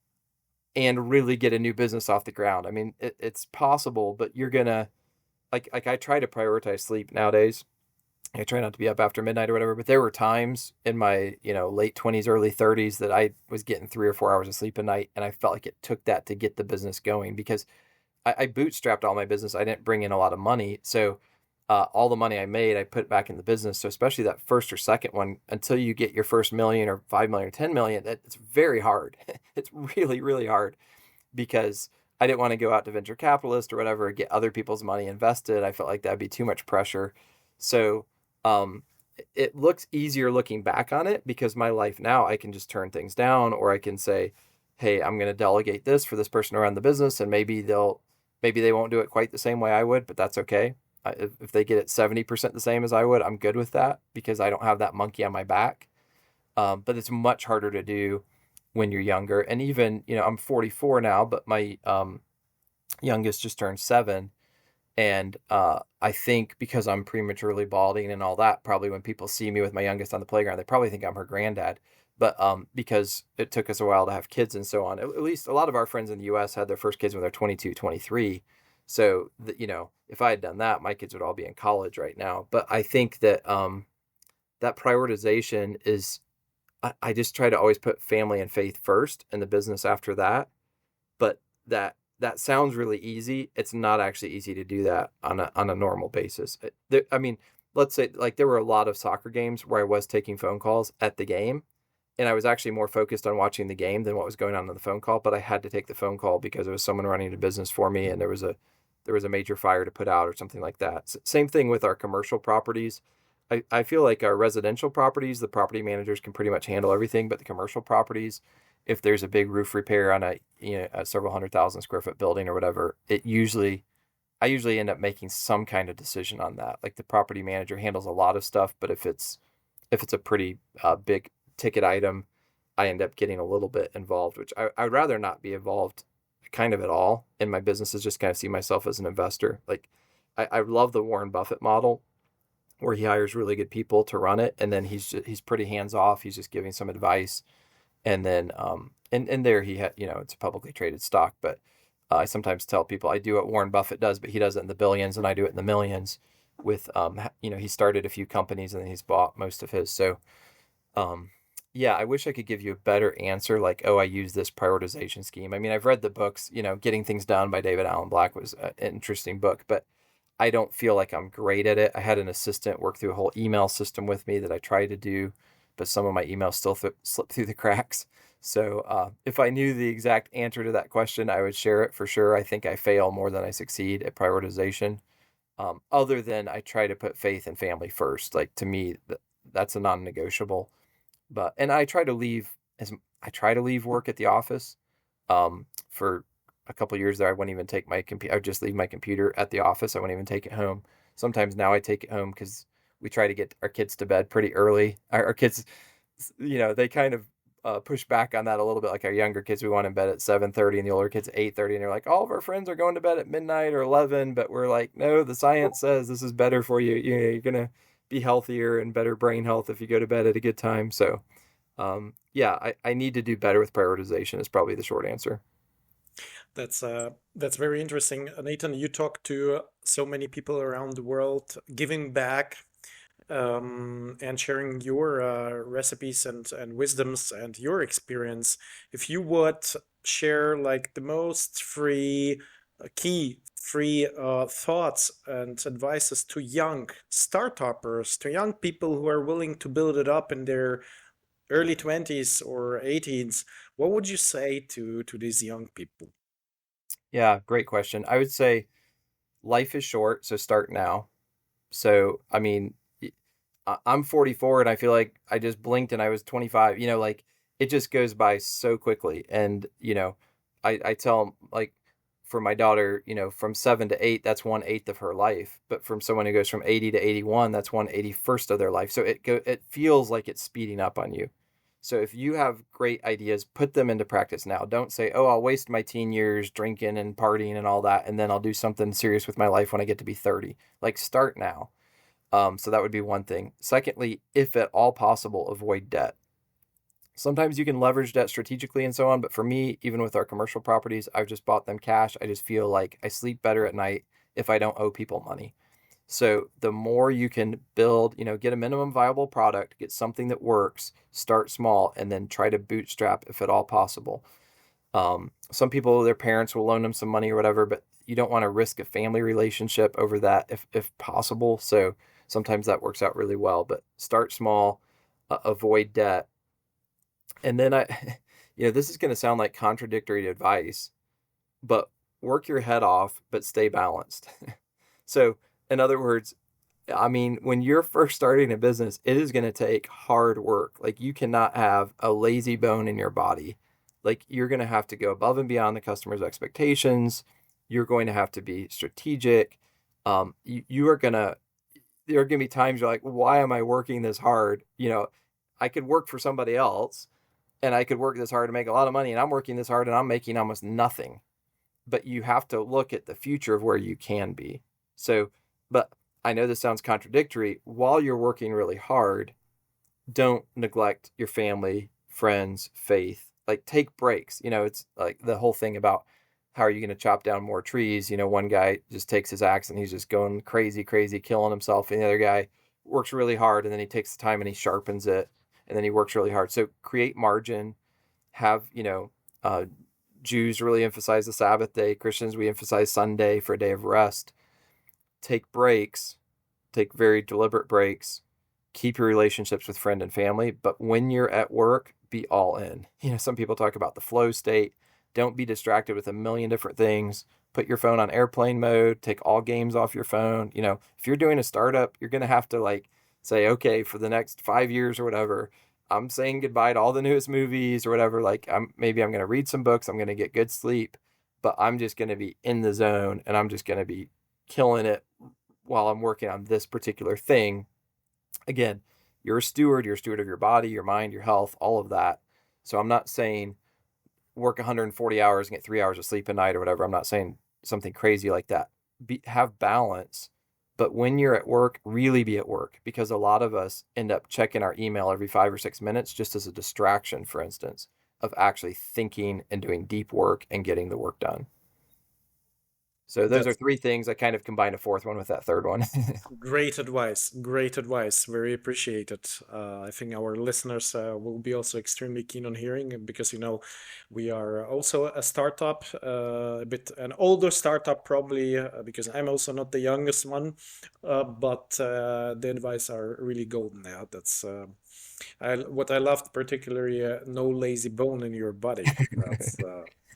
[SPEAKER 2] and really get a new business off the ground. I mean, it's possible, but you're gonna like I try to prioritize sleep nowadays. I try not to be up after midnight or whatever, but there were times in my, late 20s, early 30s that I was getting 3 or 4 hours of sleep a night. And I felt like it took that to get the business going because I bootstrapped all my business. I didn't bring in a lot of money. So all the money I made, I put back in the business. So especially that first or second one, until you get your first million or 5 million or 10 million, it's very hard. It's really, really hard because I didn't want to go out to venture capitalist or whatever, get other people's money invested. I felt like that'd be too much pressure. So it looks easier looking back on it because my life now, I can just turn things down, or I can say, hey, I'm going to delegate this for this person to run the business. And maybe they won't do it quite the same way I would, but that's okay. If they get it 70% the same as I would, I'm good with that because I don't have that monkey on my back. But it's much harder to do when you're younger. And even, I'm 44 now, but my youngest just turned 7. And I think because I'm prematurely balding and all that, probably when people see me with my youngest on the playground, they probably think I'm her granddad. But because it took us a while to have kids and so on, at least a lot of our friends in the U.S. had their first kids when they're 22, 23. So, if I had done that, my kids would all be in college right now. But I think that that prioritization is, I just try to always put family and faith first and the business after that. But that sounds really easy. It's not actually easy to do that on a normal basis. Let's say like there were a lot of soccer games where I was taking phone calls at the game, and I was actually more focused on watching the game than what was going on the phone call. But I had to take the phone call because there was someone running a business for me, and there was a major fire to put out or something like that. Same thing with our commercial properties. I feel like our residential properties, the property managers can pretty much handle everything, but the commercial properties, if there's a big roof repair on a several 100,000 square foot building or whatever, I usually end up making some kind of decision on that. Like the property manager handles a lot of stuff, but if it's if it's a pretty big ticket item, I end up getting a little bit involved, which I would rather not be involved kind of at all in my businesses, just kind of see myself as an investor. Like I love the Warren Buffett model where he hires really good people to run it. And then he's pretty hands off. He's just giving some advice. And then, and there he had, it's a publicly traded stock, but I sometimes tell people I do what Warren Buffett does, but he does it in the billions and I do it in the millions with, he started a few companies and then he's bought most of his. So, yeah, I wish I could give you a better answer. Like, oh, I use this prioritization scheme. I mean, I've read the books, Getting Things Done by David Allen Black was an interesting book, but I don't feel like I'm great at it. I had an assistant work through a whole email system with me that I tried to do, but some of my emails still slip through the cracks. So if I knew the exact answer to that question, I would share it for sure. I think I fail more than I succeed at prioritization. Other than I try to put faith and family first. Like to me, that's a non-negotiable. And I try to leave work at the office. For a couple of years there, I wouldn't even take my computer. I would just leave my computer at the office. I wouldn't even take it home. Sometimes now I take it home because we try to get our kids to bed pretty early. Our kids, they kind of push back on that a little bit. Like our younger kids, we want in bed at 7:30 and the older kids at 8:30. And they're like, all of our friends are going to bed at midnight or 11. But we're like, no, the science says this is better for you. You're going to be healthier and better brain health if you go to bed at a good time. So, yeah, I need to do better with prioritization is probably the short answer.
[SPEAKER 3] That's very interesting. Nathan, you talk to so many people around the world, giving back and sharing your recipes and wisdoms and your experience. If you would share like the most key free thoughts and advices to young startuppers, to young people who are willing to build it up in their early 20s or 18s, what would you say to these young people?
[SPEAKER 2] Yeah, great question. I would say life is short, so start now. So, I mean, I'm 44 and I feel like I just blinked and I was 25, like it just goes by so quickly. And, I tell them like for my daughter, from 7 to 8, that's 1/8 of her life. But from someone who goes from 80 to 81, that's 1/81st of their life. So it feels like it's speeding up on you. So if you have great ideas, put them into practice now. Don't say, oh, I'll waste my teen years drinking and partying and all that, and then I'll do something serious with my life when I get to be 30. Like start now. So that would be one thing. Secondly, if at all possible, avoid debt. Sometimes you can leverage debt strategically and so on, but for me, even with our commercial properties, I've just bought them cash. I just feel like I sleep better at night if I don't owe people money. So the more you can build, get a minimum viable product, get something that works, start small, and then try to bootstrap if at all possible. Some people, their parents will loan them some money or whatever, but you don't want to risk a family relationship over that if possible. So sometimes that works out really well, but start small, avoid debt. And then this is going to sound like contradictory advice, but work your head off, but stay balanced. So in other words, I mean, when you're first starting a business, it is going to take hard work. Like you cannot have a lazy bone in your body. Like you're going to have to go above and beyond the customer's expectations. You're going to have to be strategic. There are going to be times you're like, why am I working this hard? I could work for somebody else and I could work this hard to make a lot of money, and I'm working this hard and I'm making almost nothing. But you have to look at the future of where you can be. So, but I know this sounds contradictory. While you're working really hard, don't neglect your family, friends, faith. Like take breaks. It's like the whole thing about how are you going to chop down more trees? One guy just takes his axe and he's just going crazy, killing himself. And the other guy works really hard and then he takes the time and he sharpens it and then he works really hard. So create margin, have, Jews really emphasize the Sabbath day. Christians, we emphasize Sunday for a day of rest. Take breaks, take very deliberate breaks, keep your relationships with friend and family. But when you're at work, be all in. Some people talk about the flow state. Don't be distracted with a million different things. Put your phone on airplane mode, take all games off your phone. If you're doing a startup, you're going to have to say, okay, for the next 5 years or whatever, I'm saying goodbye to all the newest movies or whatever. Maybe I'm going to read some books. I'm going to get good sleep, but I'm just going to be in the zone and I'm just going to be killing it while I'm working on this particular thing. Again, you're a steward. You're a steward of your body, your mind, your health, all of that. So I'm not saying work 140 hours and get 3 hours of sleep a night or whatever. I'm not saying something crazy like that. Have balance, but when you're at work, really be at work, because a lot of us end up checking our email every 5 or 6 minutes just as a distraction, for instance, of actually thinking and doing deep work and getting the work done. So those are
[SPEAKER 1] That's
[SPEAKER 2] three things. I kind of combined a fourth one with that third one.
[SPEAKER 1] great advice. Great advice. Very appreciated. I think our listeners will be also extremely keen on hearing it because, we are also a startup, a bit an older startup probably, because I'm also not the youngest one, but the advice are really golden. Yeah, that's what I loved particularly. No lazy bone in your body.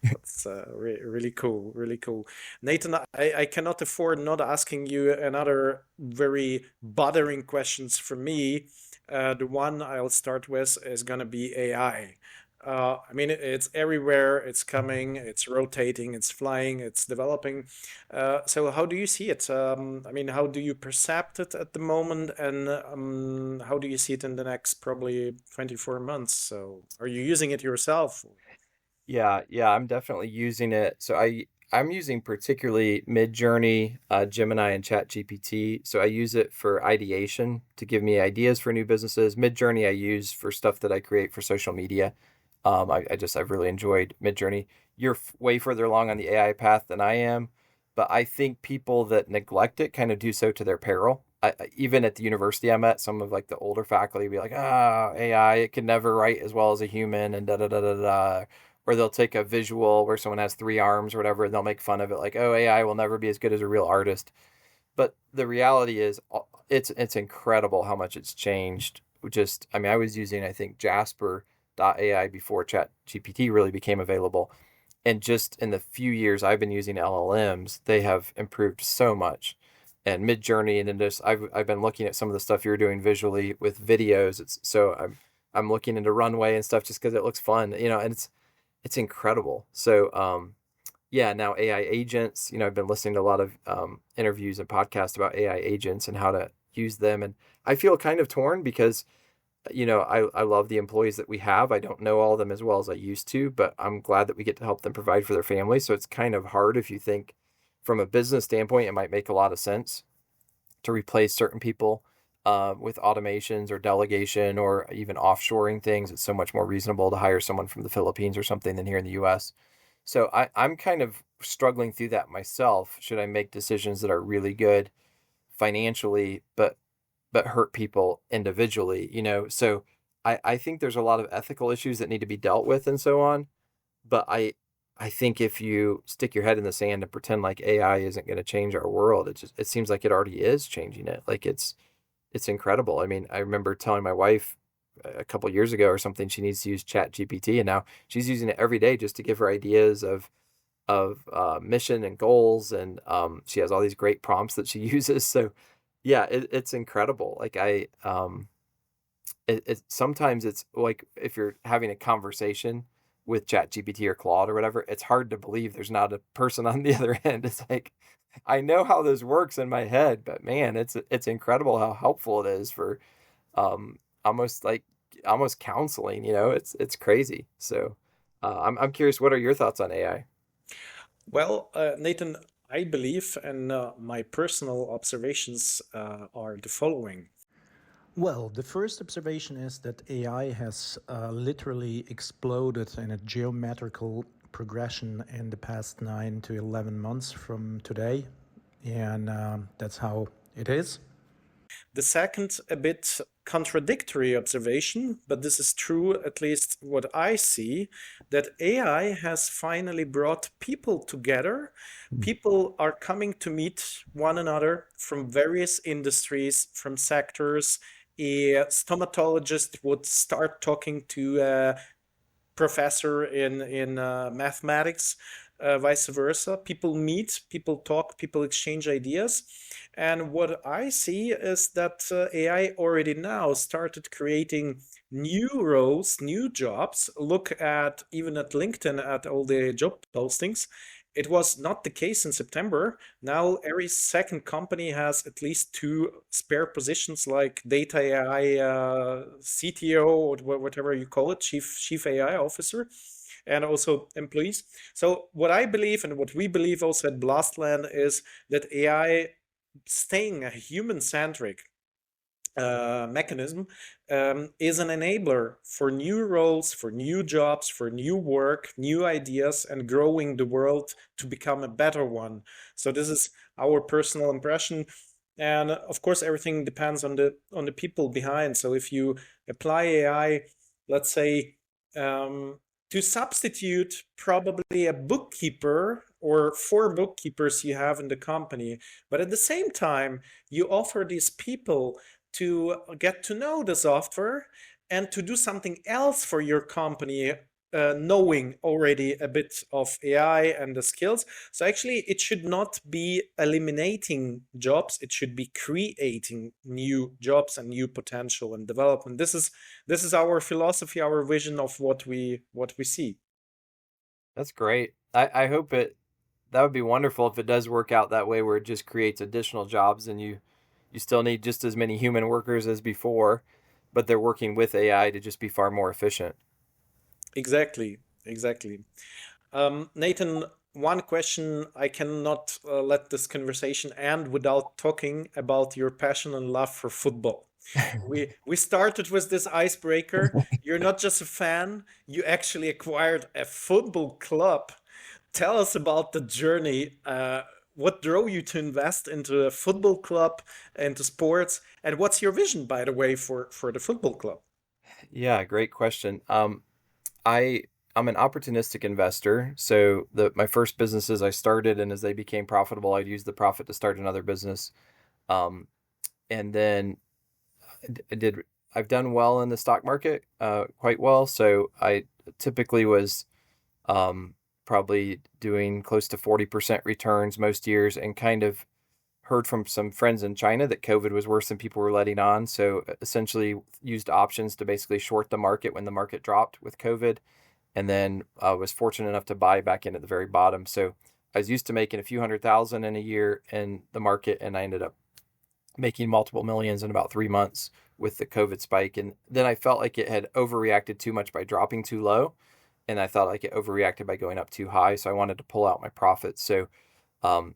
[SPEAKER 1] That's really cool. Really cool. Nathan, I cannot afford not asking you another very bothering questions for me. The one I'll start with is gonna be AI. I mean, it's everywhere. It's coming. It's rotating. It's flying. It's developing. So how do you see it? I mean, how do you perceive it at the moment, and how do you see it in the next probably 24 months? So are you using it yourself?
[SPEAKER 2] Yeah, I'm definitely using it. So I'm using particularly Midjourney, Gemini, and ChatGPT. So I use it for ideation to give me ideas for new businesses. Midjourney I use for stuff that I create for social media. I've really enjoyed Midjourney. You're way further along on the AI path than I am, but I think people that neglect it kind of do so to their peril. Even at the university I'm at, some of like the older faculty be like, AI, it can never write as well as a human, and da da da da da. Or they'll take a visual where someone has three arms or whatever, and they'll make fun of it, like, oh, AI will never be as good as a real artist. But the reality is, it's incredible how much it's changed. I mean, I was using, I think, Jasper AI before ChatGPT really became available. And just in the few years I've been using LLMs, they have improved so much. And Midjourney, and then I've been looking at some of the stuff you're doing visually with videos. I'm looking into runway and stuff just because it looks fun, and it's incredible. So yeah, now AI agents, I've been listening to a lot of interviews and podcasts about AI agents and how to use them. And I feel kind of torn because, I love the employees that we have. I don't know all of them as well as I used to, but I'm glad that we get to help them provide for their families. So it's kind of hard if you think from a business standpoint, it might make a lot of sense to replace certain people with automations or delegation or even offshoring things. It's so much more reasonable to hire someone from the Philippines or something than here in the US. So I'm kind of struggling through that myself. Should I make decisions that are really good financially, but hurt people individually, So I think there's a lot of ethical issues that need to be dealt with and so on. But I think if you stick your head in the sand and pretend like AI isn't going to change our world, it seems like it already is changing it. Like it's incredible. I mean, I remember telling my wife a couple years ago or something she needs to use Chat GPT, and now she's using it every day just to give her ideas of mission and goals, and she has all these great prompts that she uses. So yeah, it's incredible. Like sometimes it's like if you're having a conversation with Chat GPT or Claude or whatever, it's hard to believe there's not a person on the other end. It's like I know how this works in my head, but man, it's incredible how helpful it is for um, almost counseling. It's crazy. So I'm curious, what are your thoughts on AI?
[SPEAKER 1] Well, Nathan, I believe, and my personal observations are the following.
[SPEAKER 3] Well, the first observation is that AI has literally exploded in a geometrical progression in the past 9 to 11 months from today. And that's how it is.
[SPEAKER 1] The second, a bit contradictory observation, but this is true, at least what I see, that AI has finally brought people together. People are coming to meet one another from various industries, from sectors. A stomatologist would start talking to a professor in mathematics, vice versa. People meet, people talk, people exchange ideas. And what I see is that AI already now started creating new roles, new jobs. Look at even at LinkedIn at all the job postings. it was not the case in September. Now every second company has at least two spare positions like data AI CTO or whatever you call it, chief AI officer, and also employees. So what I believe and what we believe also at Blastland is that AI staying a human-centric mechanism is an enabler for new roles, for new jobs, for new work, new ideas, and growing the world to become a better one. So this is our personal impression. And of course, everything depends on the people behind. So if you apply AI, let's say, to substitute probably a bookkeeper or 4 bookkeepers you have in the company, but at the same time, you offer these people to get to know the software and to do something else for your company, knowing already a bit of AI and the skills. So actually, it should not be eliminating jobs. It should be creating new jobs and new potential and development. This is our philosophy, our vision of what we see.
[SPEAKER 2] That's great. I hope that would be wonderful if it does work out that way, where it just creates additional jobs and you still need just as many human workers as before, but they're working with AI to just be far more efficient.
[SPEAKER 1] Exactly. Nathan, one question, I cannot let this conversation end without talking about your passion and love for football. We started with this icebreaker. You're not just a fan, you actually acquired a football club. Tell us about the journey. What drove you to invest into a football club, into sports, and what's your vision, by the way, for the football club?
[SPEAKER 2] Yeah, great question. I I'm an opportunistic investor. So my first businesses I started, and as they became profitable, I'd use the profit to start another business. Um, and then I did I've done well in the stock market, quite well. So I typically was um, probably doing close to 40% returns most years, and kind of heard from some friends in China that COVID was worse than people were letting on. So essentially used options to basically short the market when the market dropped with COVID, and then was fortunate enough to buy back in at the very bottom. So I was used to making a few hundred thousand in a year in the market, and I ended up making multiple millions in about 3 months with the COVID spike. And then I felt like it had overreacted too much by dropping too low. And I thought like it overreacted by going up too high. So I wanted to pull out my profits. So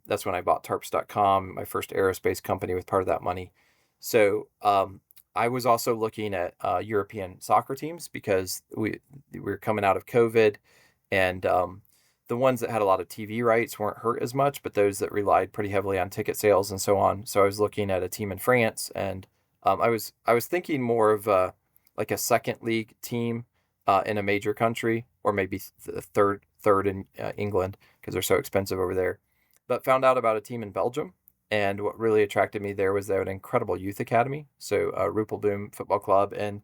[SPEAKER 2] that's when I bought tarps.com, my first aerospace company, with part of that money. So I was also looking at European soccer teams, because we were coming out of COVID, and the ones that had a lot of TV rights weren't hurt as much, but those that relied pretty heavily on ticket sales and so on. So I was looking at a team in France, and I was thinking more of like a second league team in a major country, or maybe the third in England, because they're so expensive over there. But found out about a team in Belgium, and what really attracted me there was they had an incredible youth academy, so Ruppelboom Football Club, and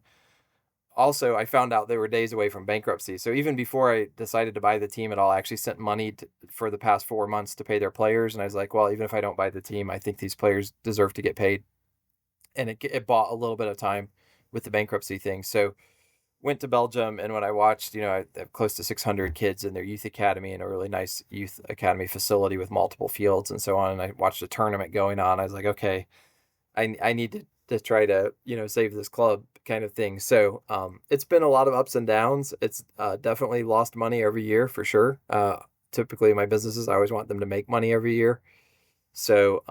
[SPEAKER 2] also I found out they were days away from bankruptcy. So even before I decided to buy the team at all, I actually sent money for the past 4 months to pay their players, and I was like, well, even if I don't buy the team, I think these players deserve to get paid, and it bought a little bit of time with the bankruptcy thing. So went to Belgium, and when I watched, I have close to 600 kids in their youth academy, and a really nice youth academy facility with multiple fields and so on. And I watched a tournament going on. I was like, okay, I need to try to, save this club, kind of thing. So it's been a lot of ups and downs. It's definitely lost money every year for sure. Typically my businesses, I always want them to make money every year. So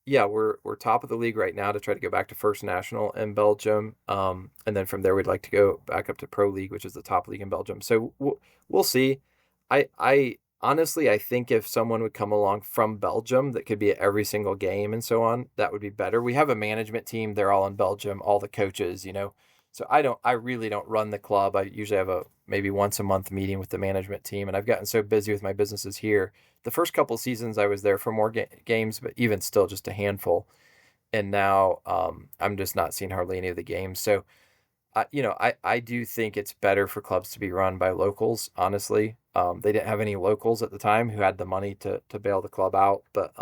[SPEAKER 2] yeah, we're top of the league right now to try to go back to First National in Belgium, and then from there we'd like to go back up to Pro League, which is the top league in Belgium. So we'll see. I honestly, I think if someone would come along from Belgium that could be at every single game and so on, that would be better. We have a management team; they're all in Belgium, all the coaches, So I really don't run the club. I usually have a maybe once a month meeting with the management team, and I've gotten so busy with my businesses here. The first couple of seasons I was there for more games, but even still just a handful. And now I'm just not seeing hardly any of the games. So I do think it's better for clubs to be run by locals. Honestly, they didn't have any locals at the time who had the money to bail the club out, but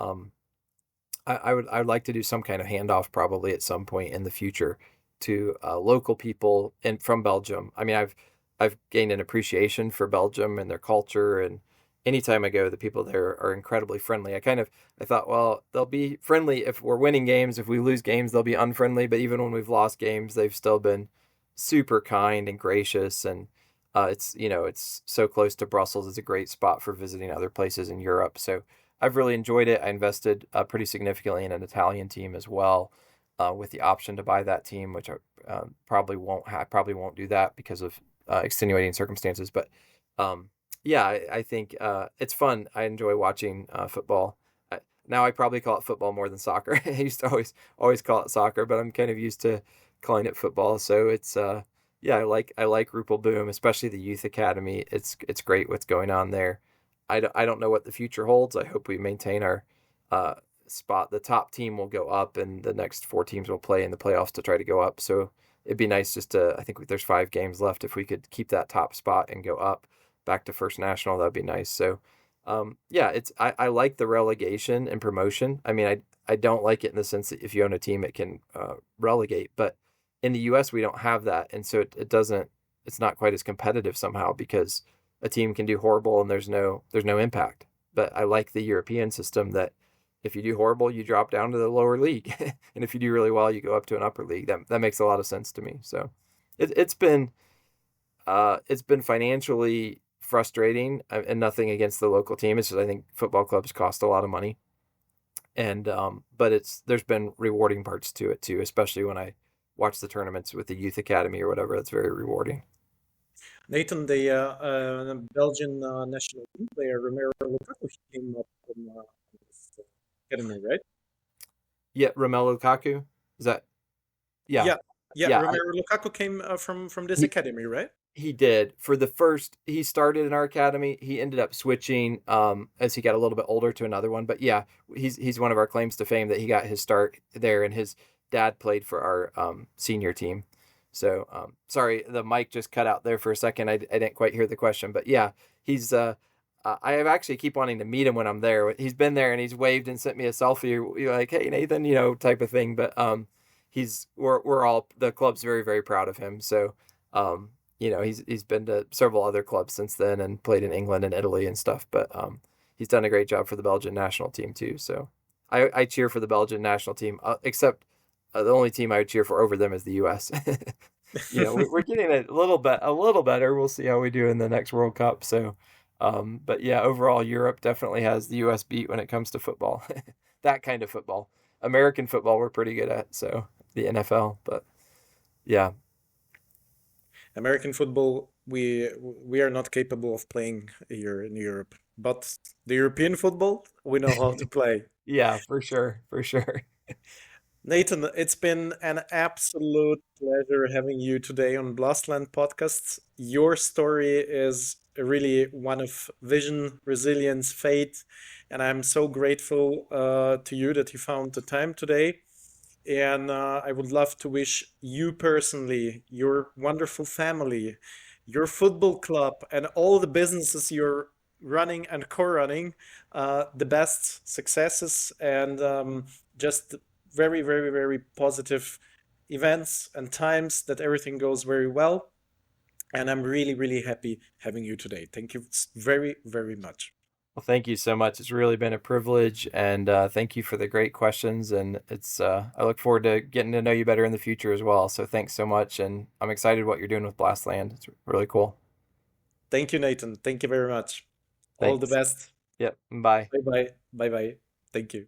[SPEAKER 2] I'd like to do some kind of handoff probably at some point in the future to local people and from Belgium. I mean, I've gained an appreciation for Belgium and their culture, and anytime I go, the people there are incredibly friendly. I thought, well, they'll be friendly if we're winning games. If we lose games, they'll be unfriendly. But even when we've lost games, they've still been super kind and gracious. And it's so close to Brussels. It's a great spot for visiting other places in Europe. So I've really enjoyed it. I invested pretty significantly in an Italian team as well, with the option to buy that team, which I probably won't do that because of extenuating circumstances. But yeah, I think it's fun. I enjoy watching football. Now I probably call it football more than soccer. I used to always call it soccer, but I'm kind of used to calling it football. So it's yeah, I like Rupel Boom, especially the youth academy. It's great what's going on there. I don't know what the future holds. I hope we maintain our spot. The top team will go up, and the next four teams will play in the playoffs to try to go up. So it'd be nice just to. I think there's 5 games left. If we could keep that top spot and go up back to First National, that'd be nice. So yeah, I like the relegation and promotion. I mean, I don't like it in the sense that if you own a team, it can relegate, but in the U.S. we don't have that, and so it doesn't. It's not quite as competitive somehow because a team can do horrible and there's no impact. But I like the European system that if you do horrible, you drop down to the lower league, and if you do really well, you go up to an upper league. That makes a lot of sense to me. So it's been financially frustrating, and nothing against the local team. It's just I think football clubs cost a lot of money, and but there's been rewarding parts to it too, especially when I watch the tournaments with the youth academy or whatever. It's very rewarding.
[SPEAKER 1] Nathan, the Belgian national team player Romero Lukaku, he came up from this academy, right?
[SPEAKER 2] Yeah, Romelu Lukaku, is that? Yeah,
[SPEAKER 1] Yeah, yeah.
[SPEAKER 2] yeah.
[SPEAKER 1] Romero Lukaku came from this
[SPEAKER 2] He
[SPEAKER 1] academy, right?
[SPEAKER 2] he did for the first. He started in our academy. He ended up switching as he got a little bit older to another one. But yeah, he's one of our claims to fame that he got his start there, and his dad played for our senior team. So sorry, the mic just cut out there for a second. I didn't quite hear the question, but yeah, he's. I have actually keep wanting to meet him when I'm there. He's been there and he's waved and sent me a selfie. You're like, hey Nathan, type of thing. But we're all the club's very very proud of him. So he's been to several other clubs since then and played in England and Italy and stuff. But he's done a great job for the Belgian national team too. So I cheer for the Belgian national team, except the only team I would cheer for over them is the U.S. We're getting a little better. We'll see how we do in the next World Cup. So, but yeah, overall, Europe definitely has the U.S. beat when it comes to football. That kind of football, American football, we're pretty good at. So the NFL, but yeah,
[SPEAKER 1] American football, we are not capable of playing here in Europe, but the European football, we know how to play.
[SPEAKER 2] yeah, for sure, for sure.
[SPEAKER 1] Nathan, it's been an absolute pleasure having you today on Blastland podcast. Your story is really one of vision, resilience, faith, and I'm so grateful to you that you found the time today. And I would love to wish you personally, your wonderful family, your football club, and all the businesses you're running and co-running the best successes and just very, very, very positive events and times that everything goes very well. And I'm really, really happy having you today. Thank you very, very much.
[SPEAKER 2] Well, thank you so much. It's really been a privilege, and thank you for the great questions. And I look forward to getting to know you better in the future as well. So thanks so much, and I'm excited what you're doing with Blastland. It's really cool.
[SPEAKER 1] Thank you, Nathan. Thank you very much. All the
[SPEAKER 2] Thanks.
[SPEAKER 1] best.
[SPEAKER 2] Yep. Bye.
[SPEAKER 1] Bye bye. Bye bye. Thank you.